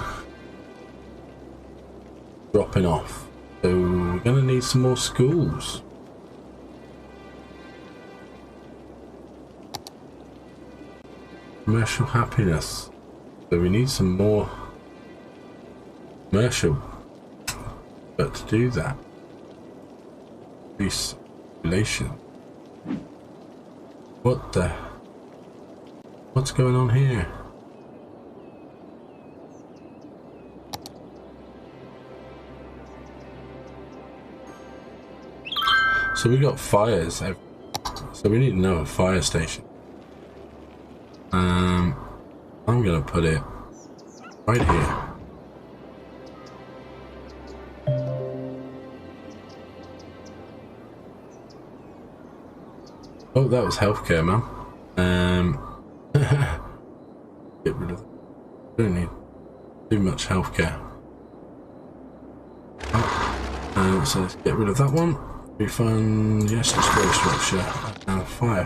dropping off. So we're gonna need some more schools. Commercial happiness. So we need some more commercial. But to do that, increase population. What's going on here? So we got fires, so we need another fire station. I'm gonna put it right here. Oh, that was healthcare, man. Get rid of it. Don't need too much healthcare. Oh, so let's get rid of that one. Refund, yes, destroy structure. Fire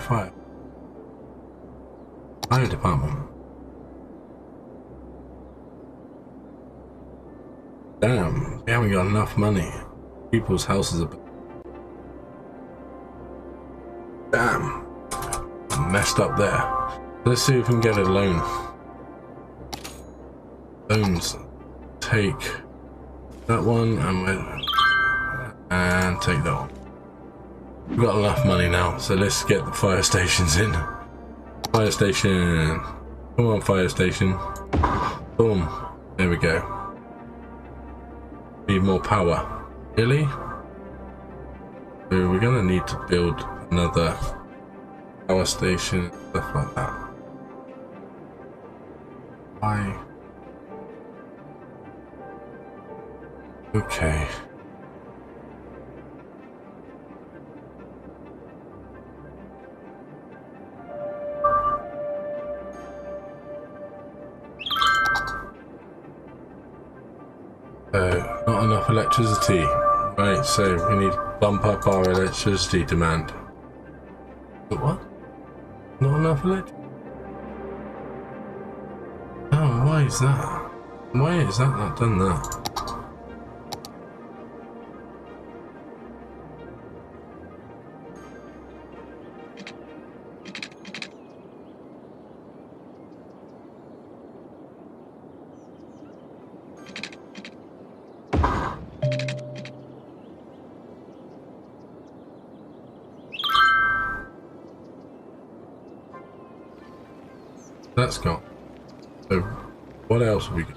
department. Damn, we haven't got enough money. People's houses are... Damn. Messed up there. Let's see if we can get a loan. Loans. Take that one and take that one. We've got enough money now, so let's get the fire stations in. Fire station. Come on, fire station. Boom. There we go. Need more power. Really? So we're gonna need to build another power station, stuff like that. Why? Okay. Not enough electricity. Right, so we need to bump up our electricity demand. But what? Not enough electricity? Oh, why is that? Why is that not done that? That's gone. So, what else have we got?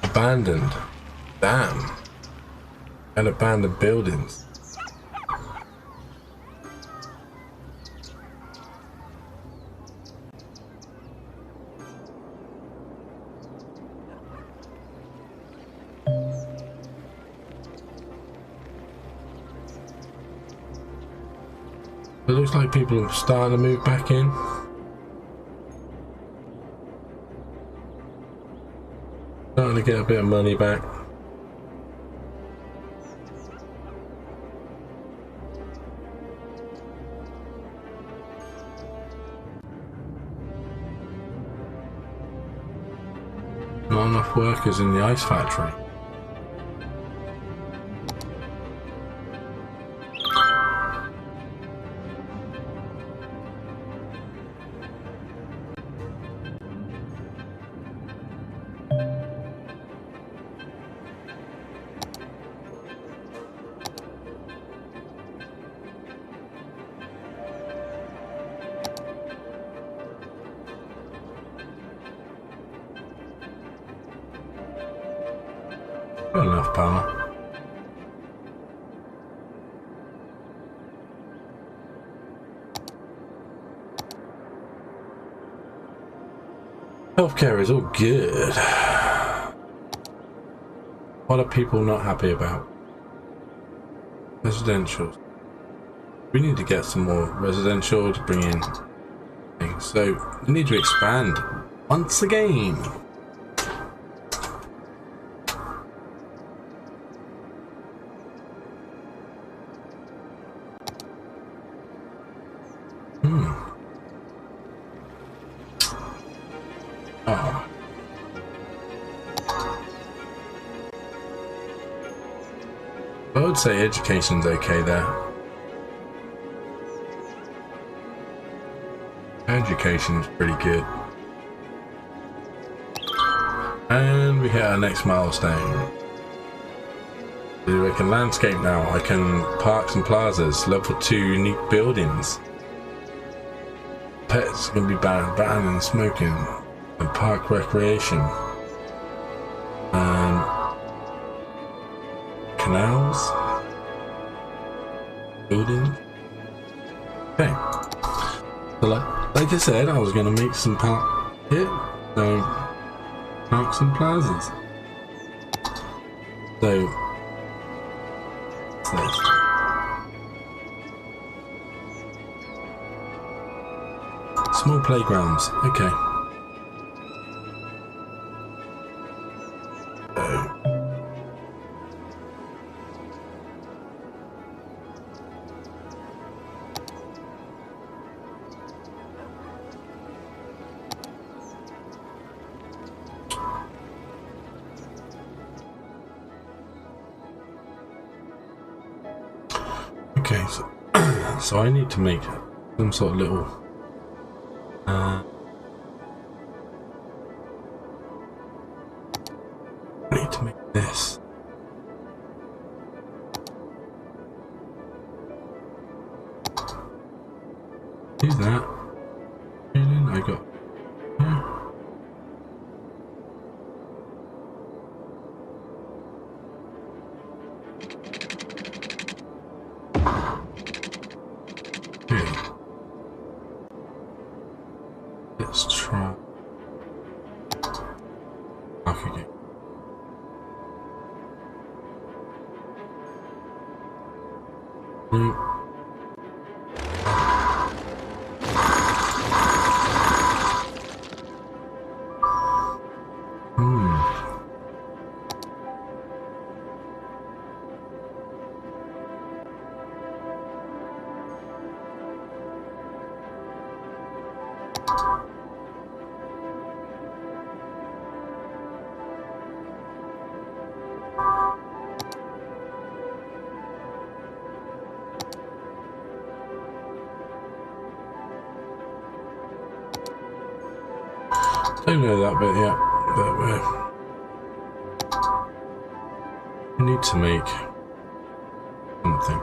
Abandoned. Damn. And abandoned buildings. It looks like people are starting to move back in. Starting to get a bit of money back. Not enough workers in the ice factory. Got enough power. Healthcare is all good. What are people not happy about? Residential. We need to get some more residential to bring in things. So we need to expand once again. Oh. I would say education's okay there. Education's pretty good. And we hit our next milestone. I can landscape now. I can parks and plazas, level 2 unique buildings. Pets can be banned, banning smoking, and park recreation. Canals, buildings. Okay. So like I said, I was going to make some parks and plazas. So, what's this? Small playgrounds. Okay. Okay, so I need to make some sort of little I need to make this. Do that. And then I got let's try. Okay. Don't know that bit yet, but we need to make something.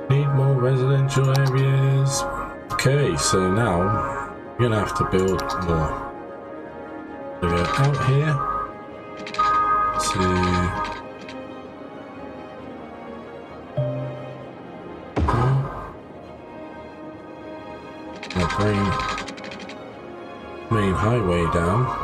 Need more residential areas. Okay, so now we're gonna have to build more. We go out here to bring main highway down.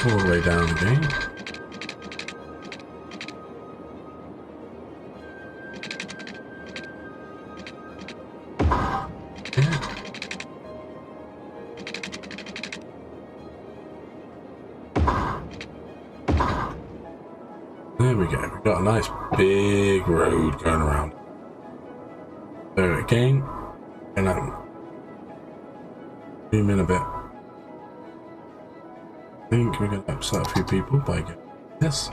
All the way down again. There we go. We've got a nice big road going around. So again, and I'm zoom in a bit. I think we're going to upset a few people by getting this.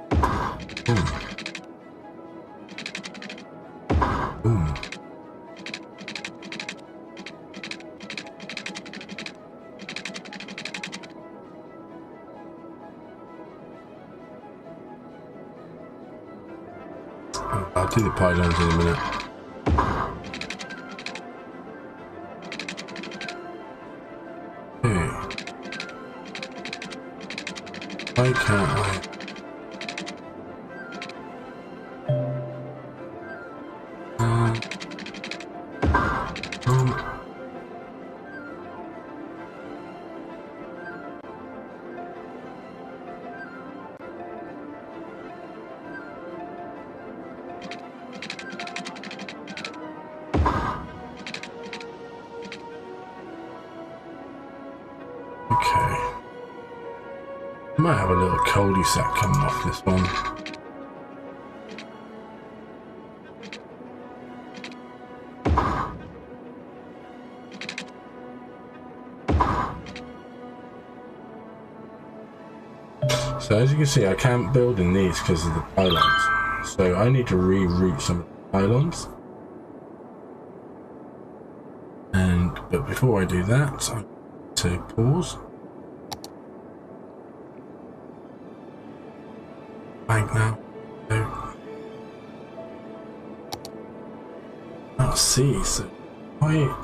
Boom. Boom. I'll do the pylons in a minute. Why can't I? Okay. Might have a little cul-de-sac coming off this one. So as you can see, I can't build in these because of the pylons. So I need to reroute some of the pylons. But before I do that, I'm going to pause. Bank now. So can't see. So I.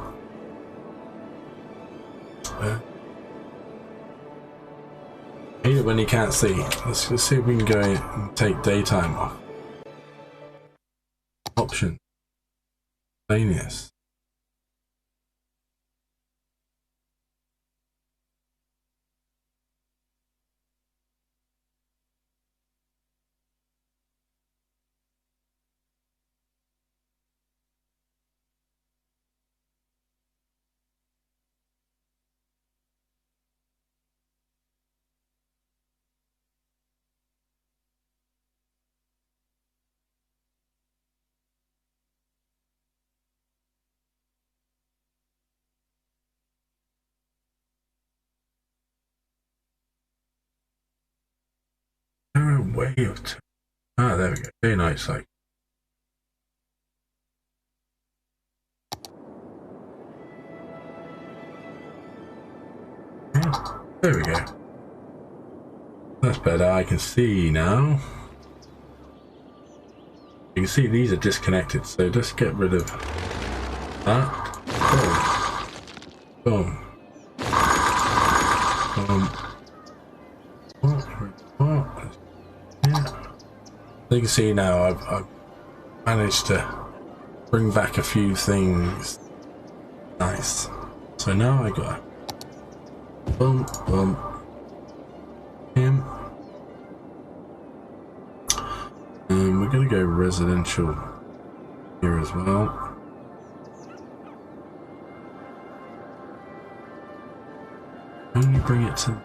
Hate it when you can't see. Let's see if we can go and take daytime off. Option. Miscellaneous. Way of there we go. Day night cycle. Yeah, there we go. That's better. I can see now. You can see these are disconnected, so just get rid of that. Boom. Boom. What? Yeah. You can see now I've managed to bring back a few things. Nice. So now I got boom, boom, him. And we're gonna go residential here as well. Only bring it to.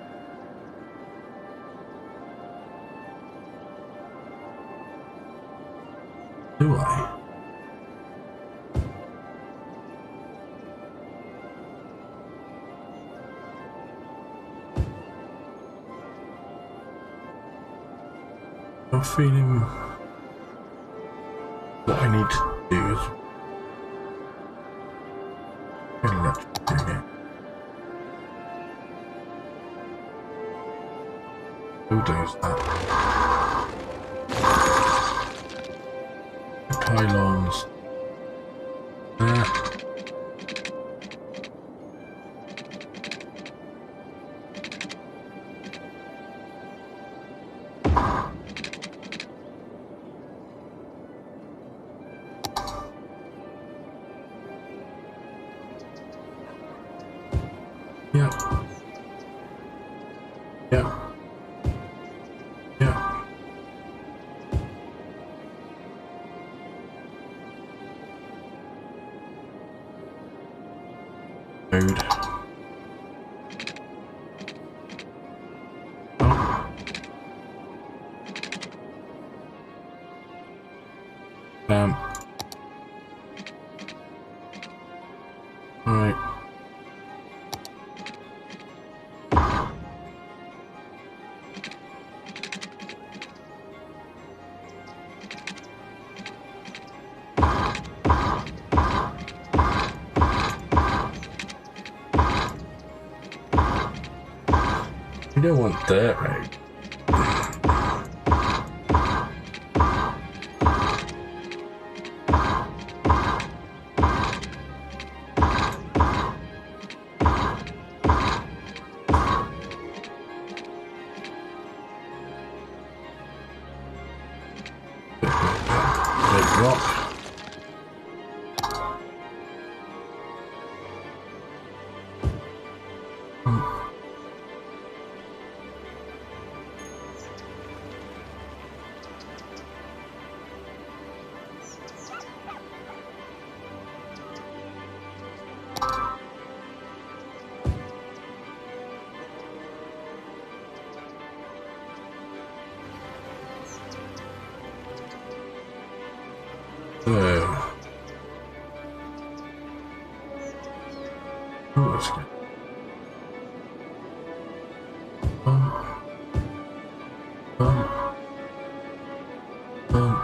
Do I? I'm feeling what I need to do is get electric again. Bulldoze that. pylons. Yeah. Yeah. Yeah. Food. Oh. Right. You don't want dirt road. Big rock. Oh, that's good. Bum, bum, bum.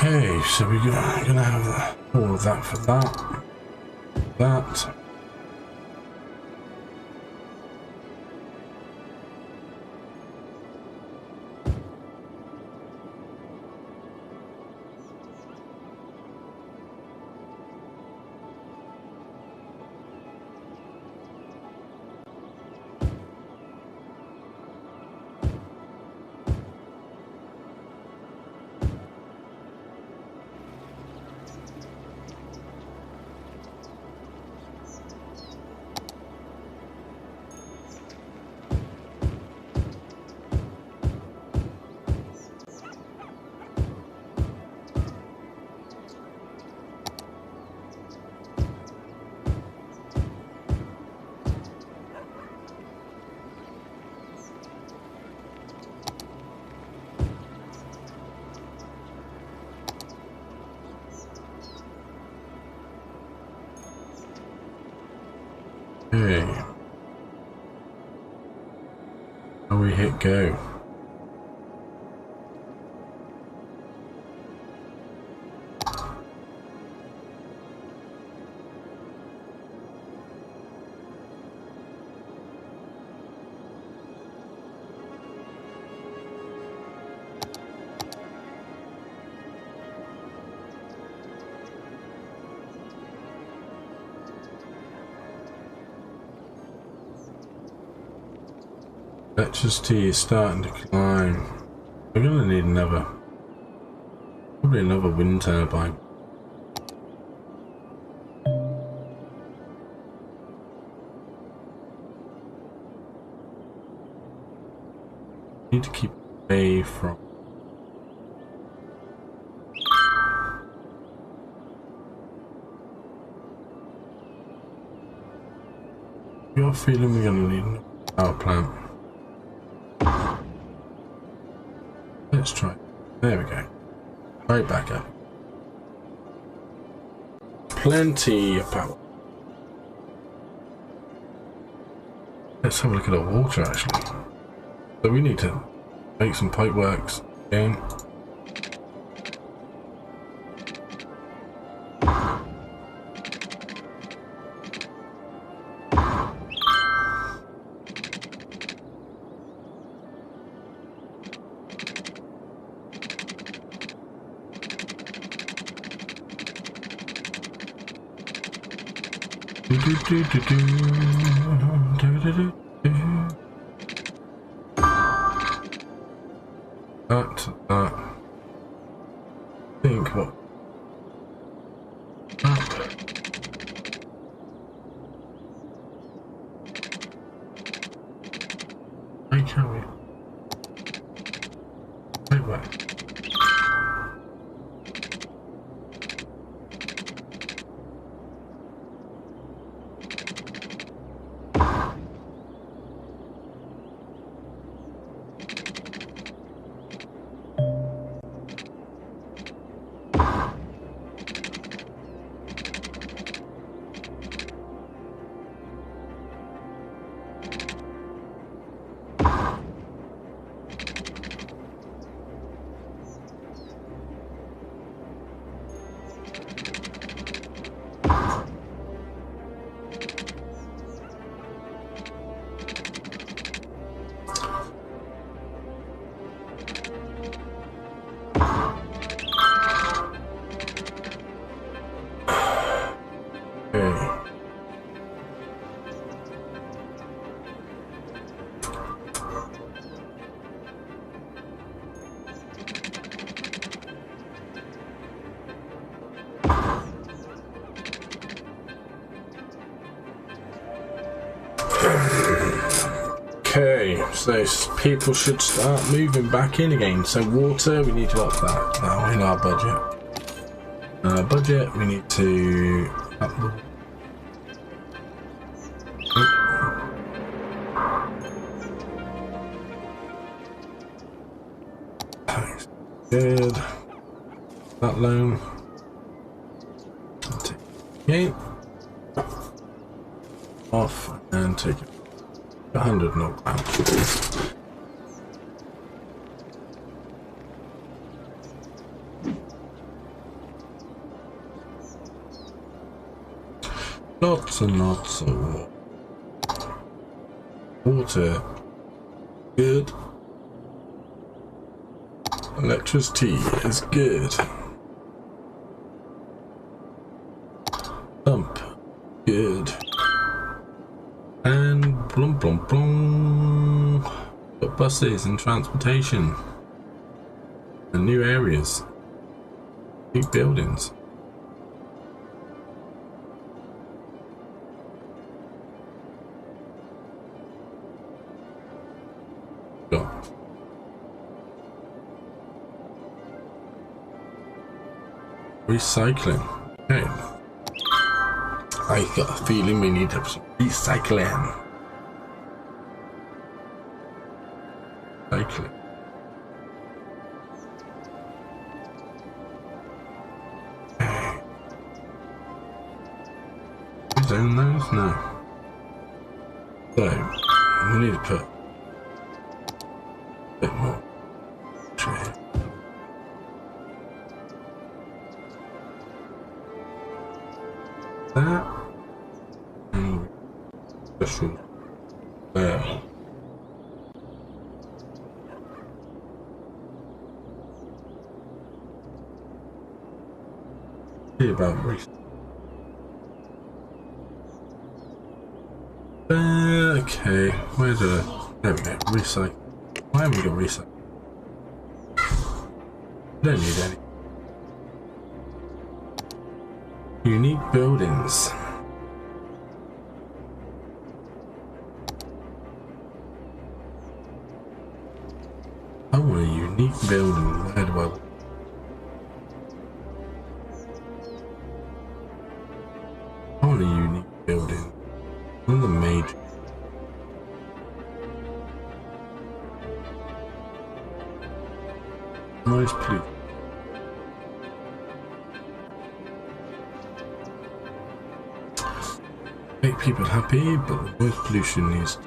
Okay, so we're gonna have all of that for that. That. Okay. Now we hit go. Electricity is starting to climb. We're gonna need probably another wind turbine. Need to keep away from. Got a feeling we're gonna need a power plant. Let's try. There we go. Right back up. Plenty of power. Let's have a look at our water actually. So we need to make some pipe works again. That. Think what? Why can't we? Wait, wait. Okay, so people should start moving back in again. So water, we need to up that now in our budget. We need to up the... Good. That loan. Okay. Off and take it. 100 knockdown. Lots and lots of water. Good. Electricity is good. Pump. Good. And blum blum blum. Got buses and transportation. And new areas. New buildings. Got recycling. Okay. I got a feeling we need to some recycling. Recycling. Okay. Who's own those? No. So we need to put a bit more trade. That and special there. See about race. Okay, where do I? There we go. Recycle. Why haven't we got recycle? Don't need any. Unique buildings. I want a unique building. Where do I? I want a unique building. One of the major. Noise pollution. Make people happy, but the noise pollution needs.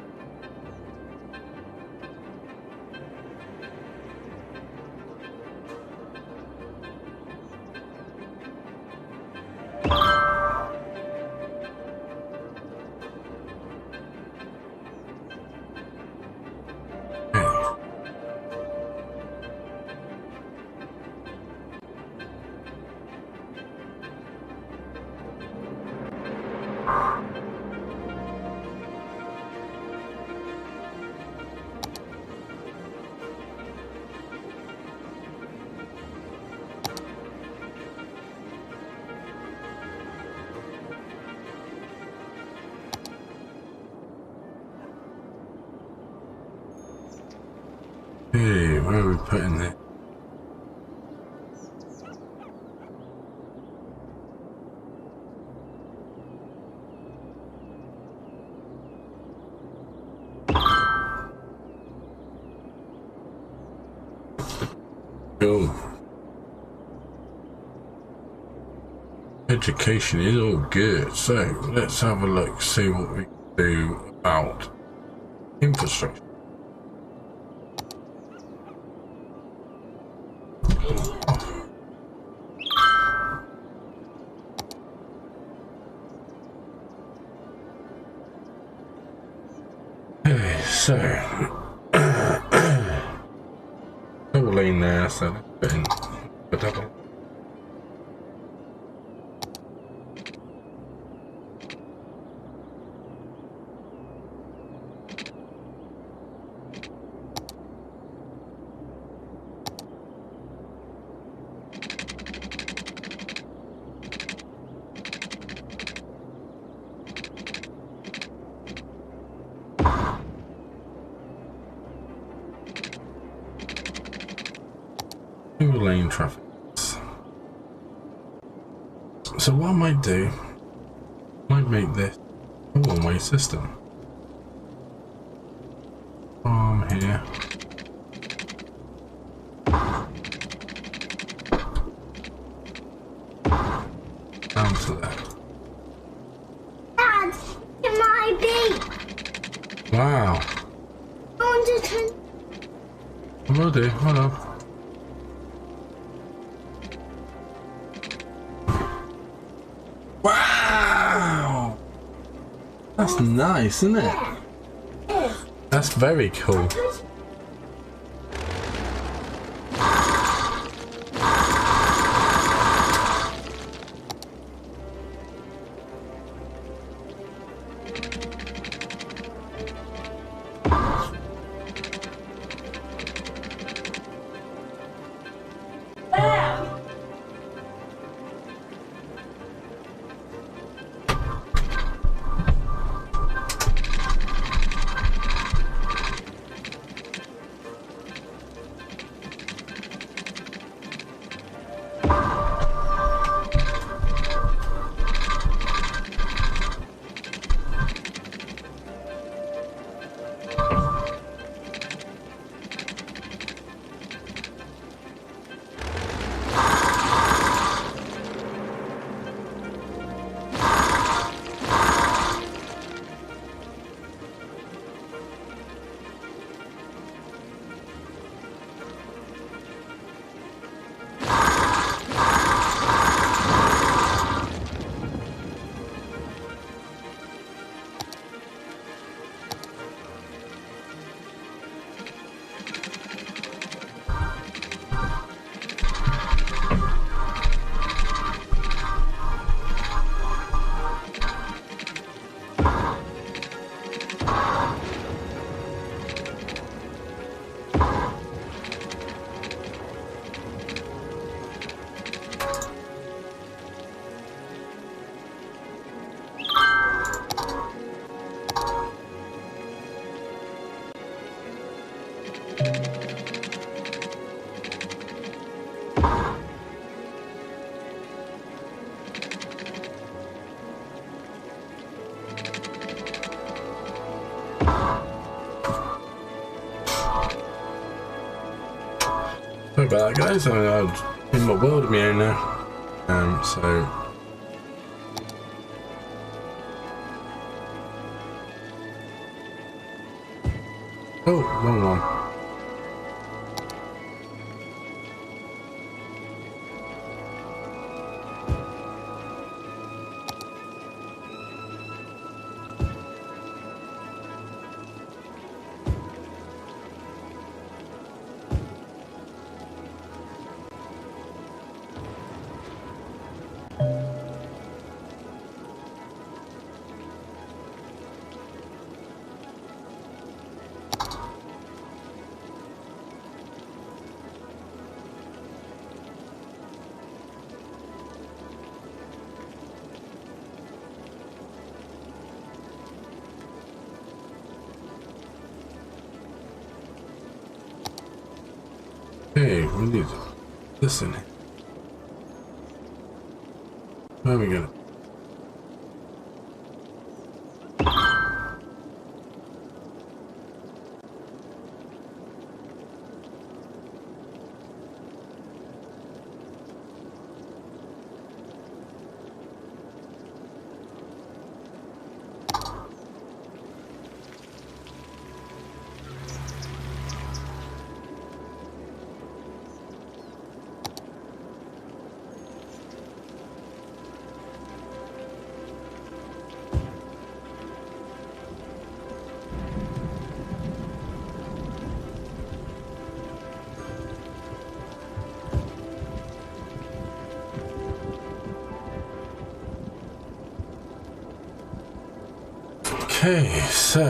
Hey, where are we putting that? Cool. Education is all good, so let's have a look, see what we can do about infrastructure. Okay, so double lane there, so let's put in a double. Single lane traffic. So what I might do, I might make this a one-way system. From here. Down to there. Dad, can I be? Wow. I want to turn. I will do, hold on. Wow! That's nice, isn't it? That's very cool. Sorry about that, guys. I'm in my world of my own now. So. Oh, wrong one. Hey, we need this in here. Where are we going? Okay, so.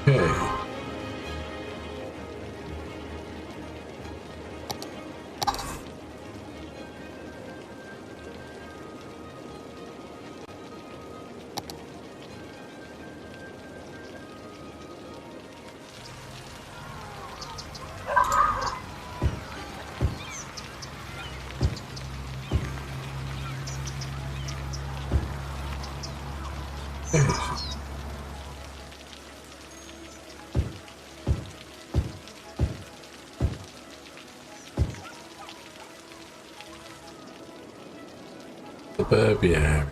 Okay. Suburbia.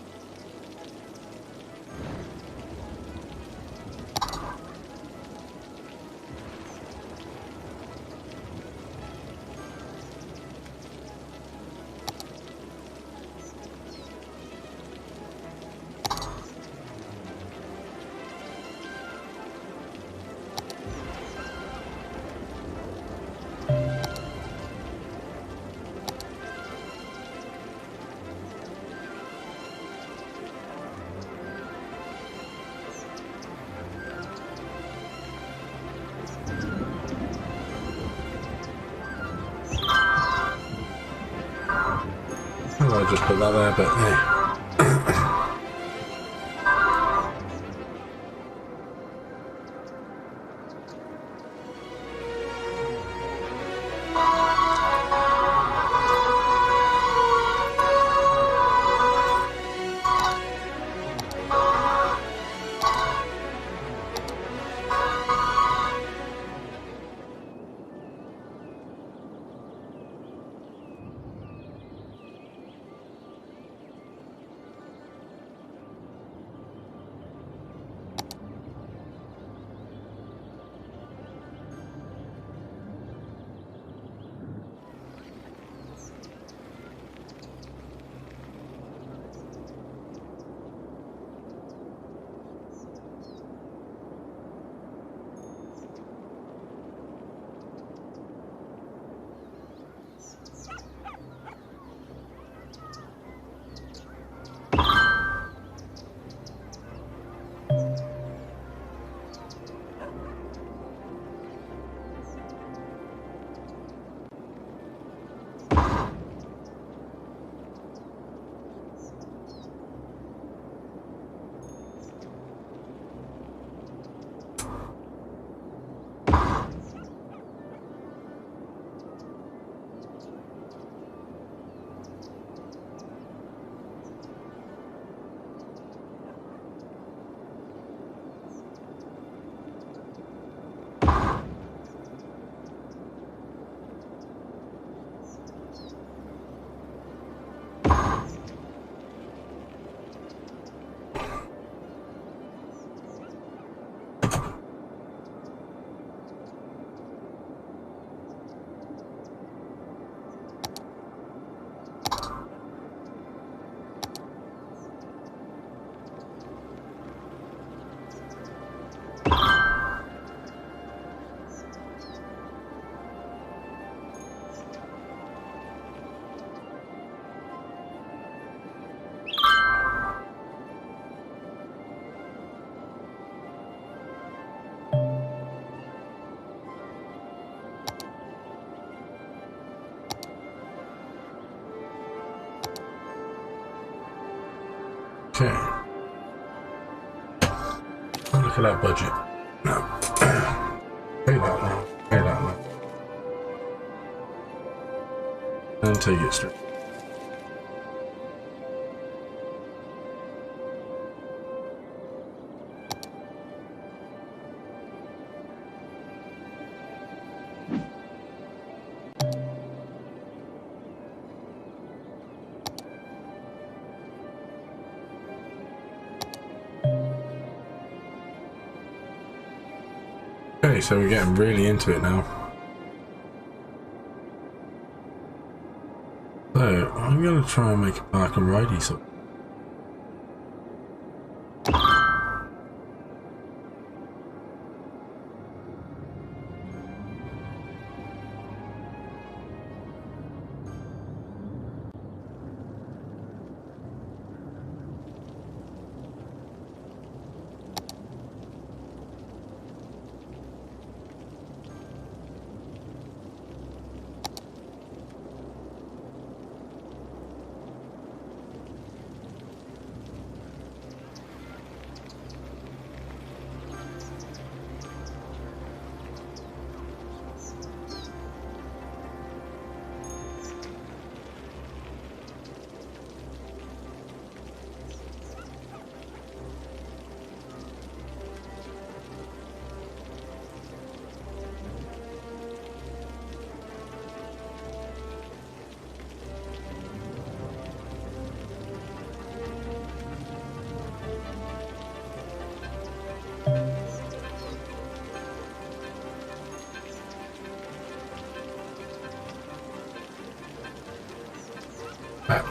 I just put that there, but hey. Okay. Look at that budget. No. Pay that now. Pay that now. And take it straight. Okay, so we're getting really into it now. So, I'm going to try and make a park and ride something.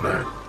No.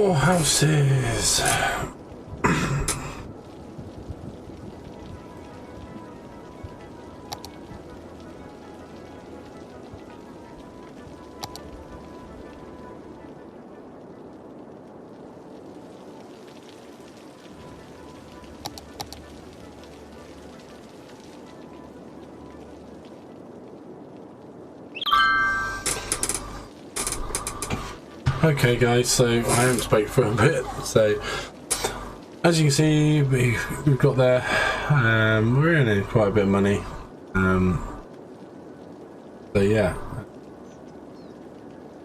More houses. Okay guys, so I haven't spoke for a bit, so as you can see we've got there, we're earning quite a bit of money, so yeah,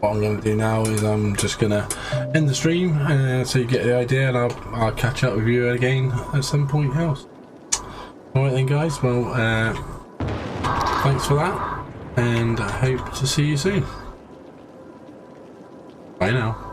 what I'm going to do now is I'm just going to end the stream, so you get the idea, and I'll catch up with you again at some point else. Alright then guys, well thanks for that, and I hope to see you soon. Bye now.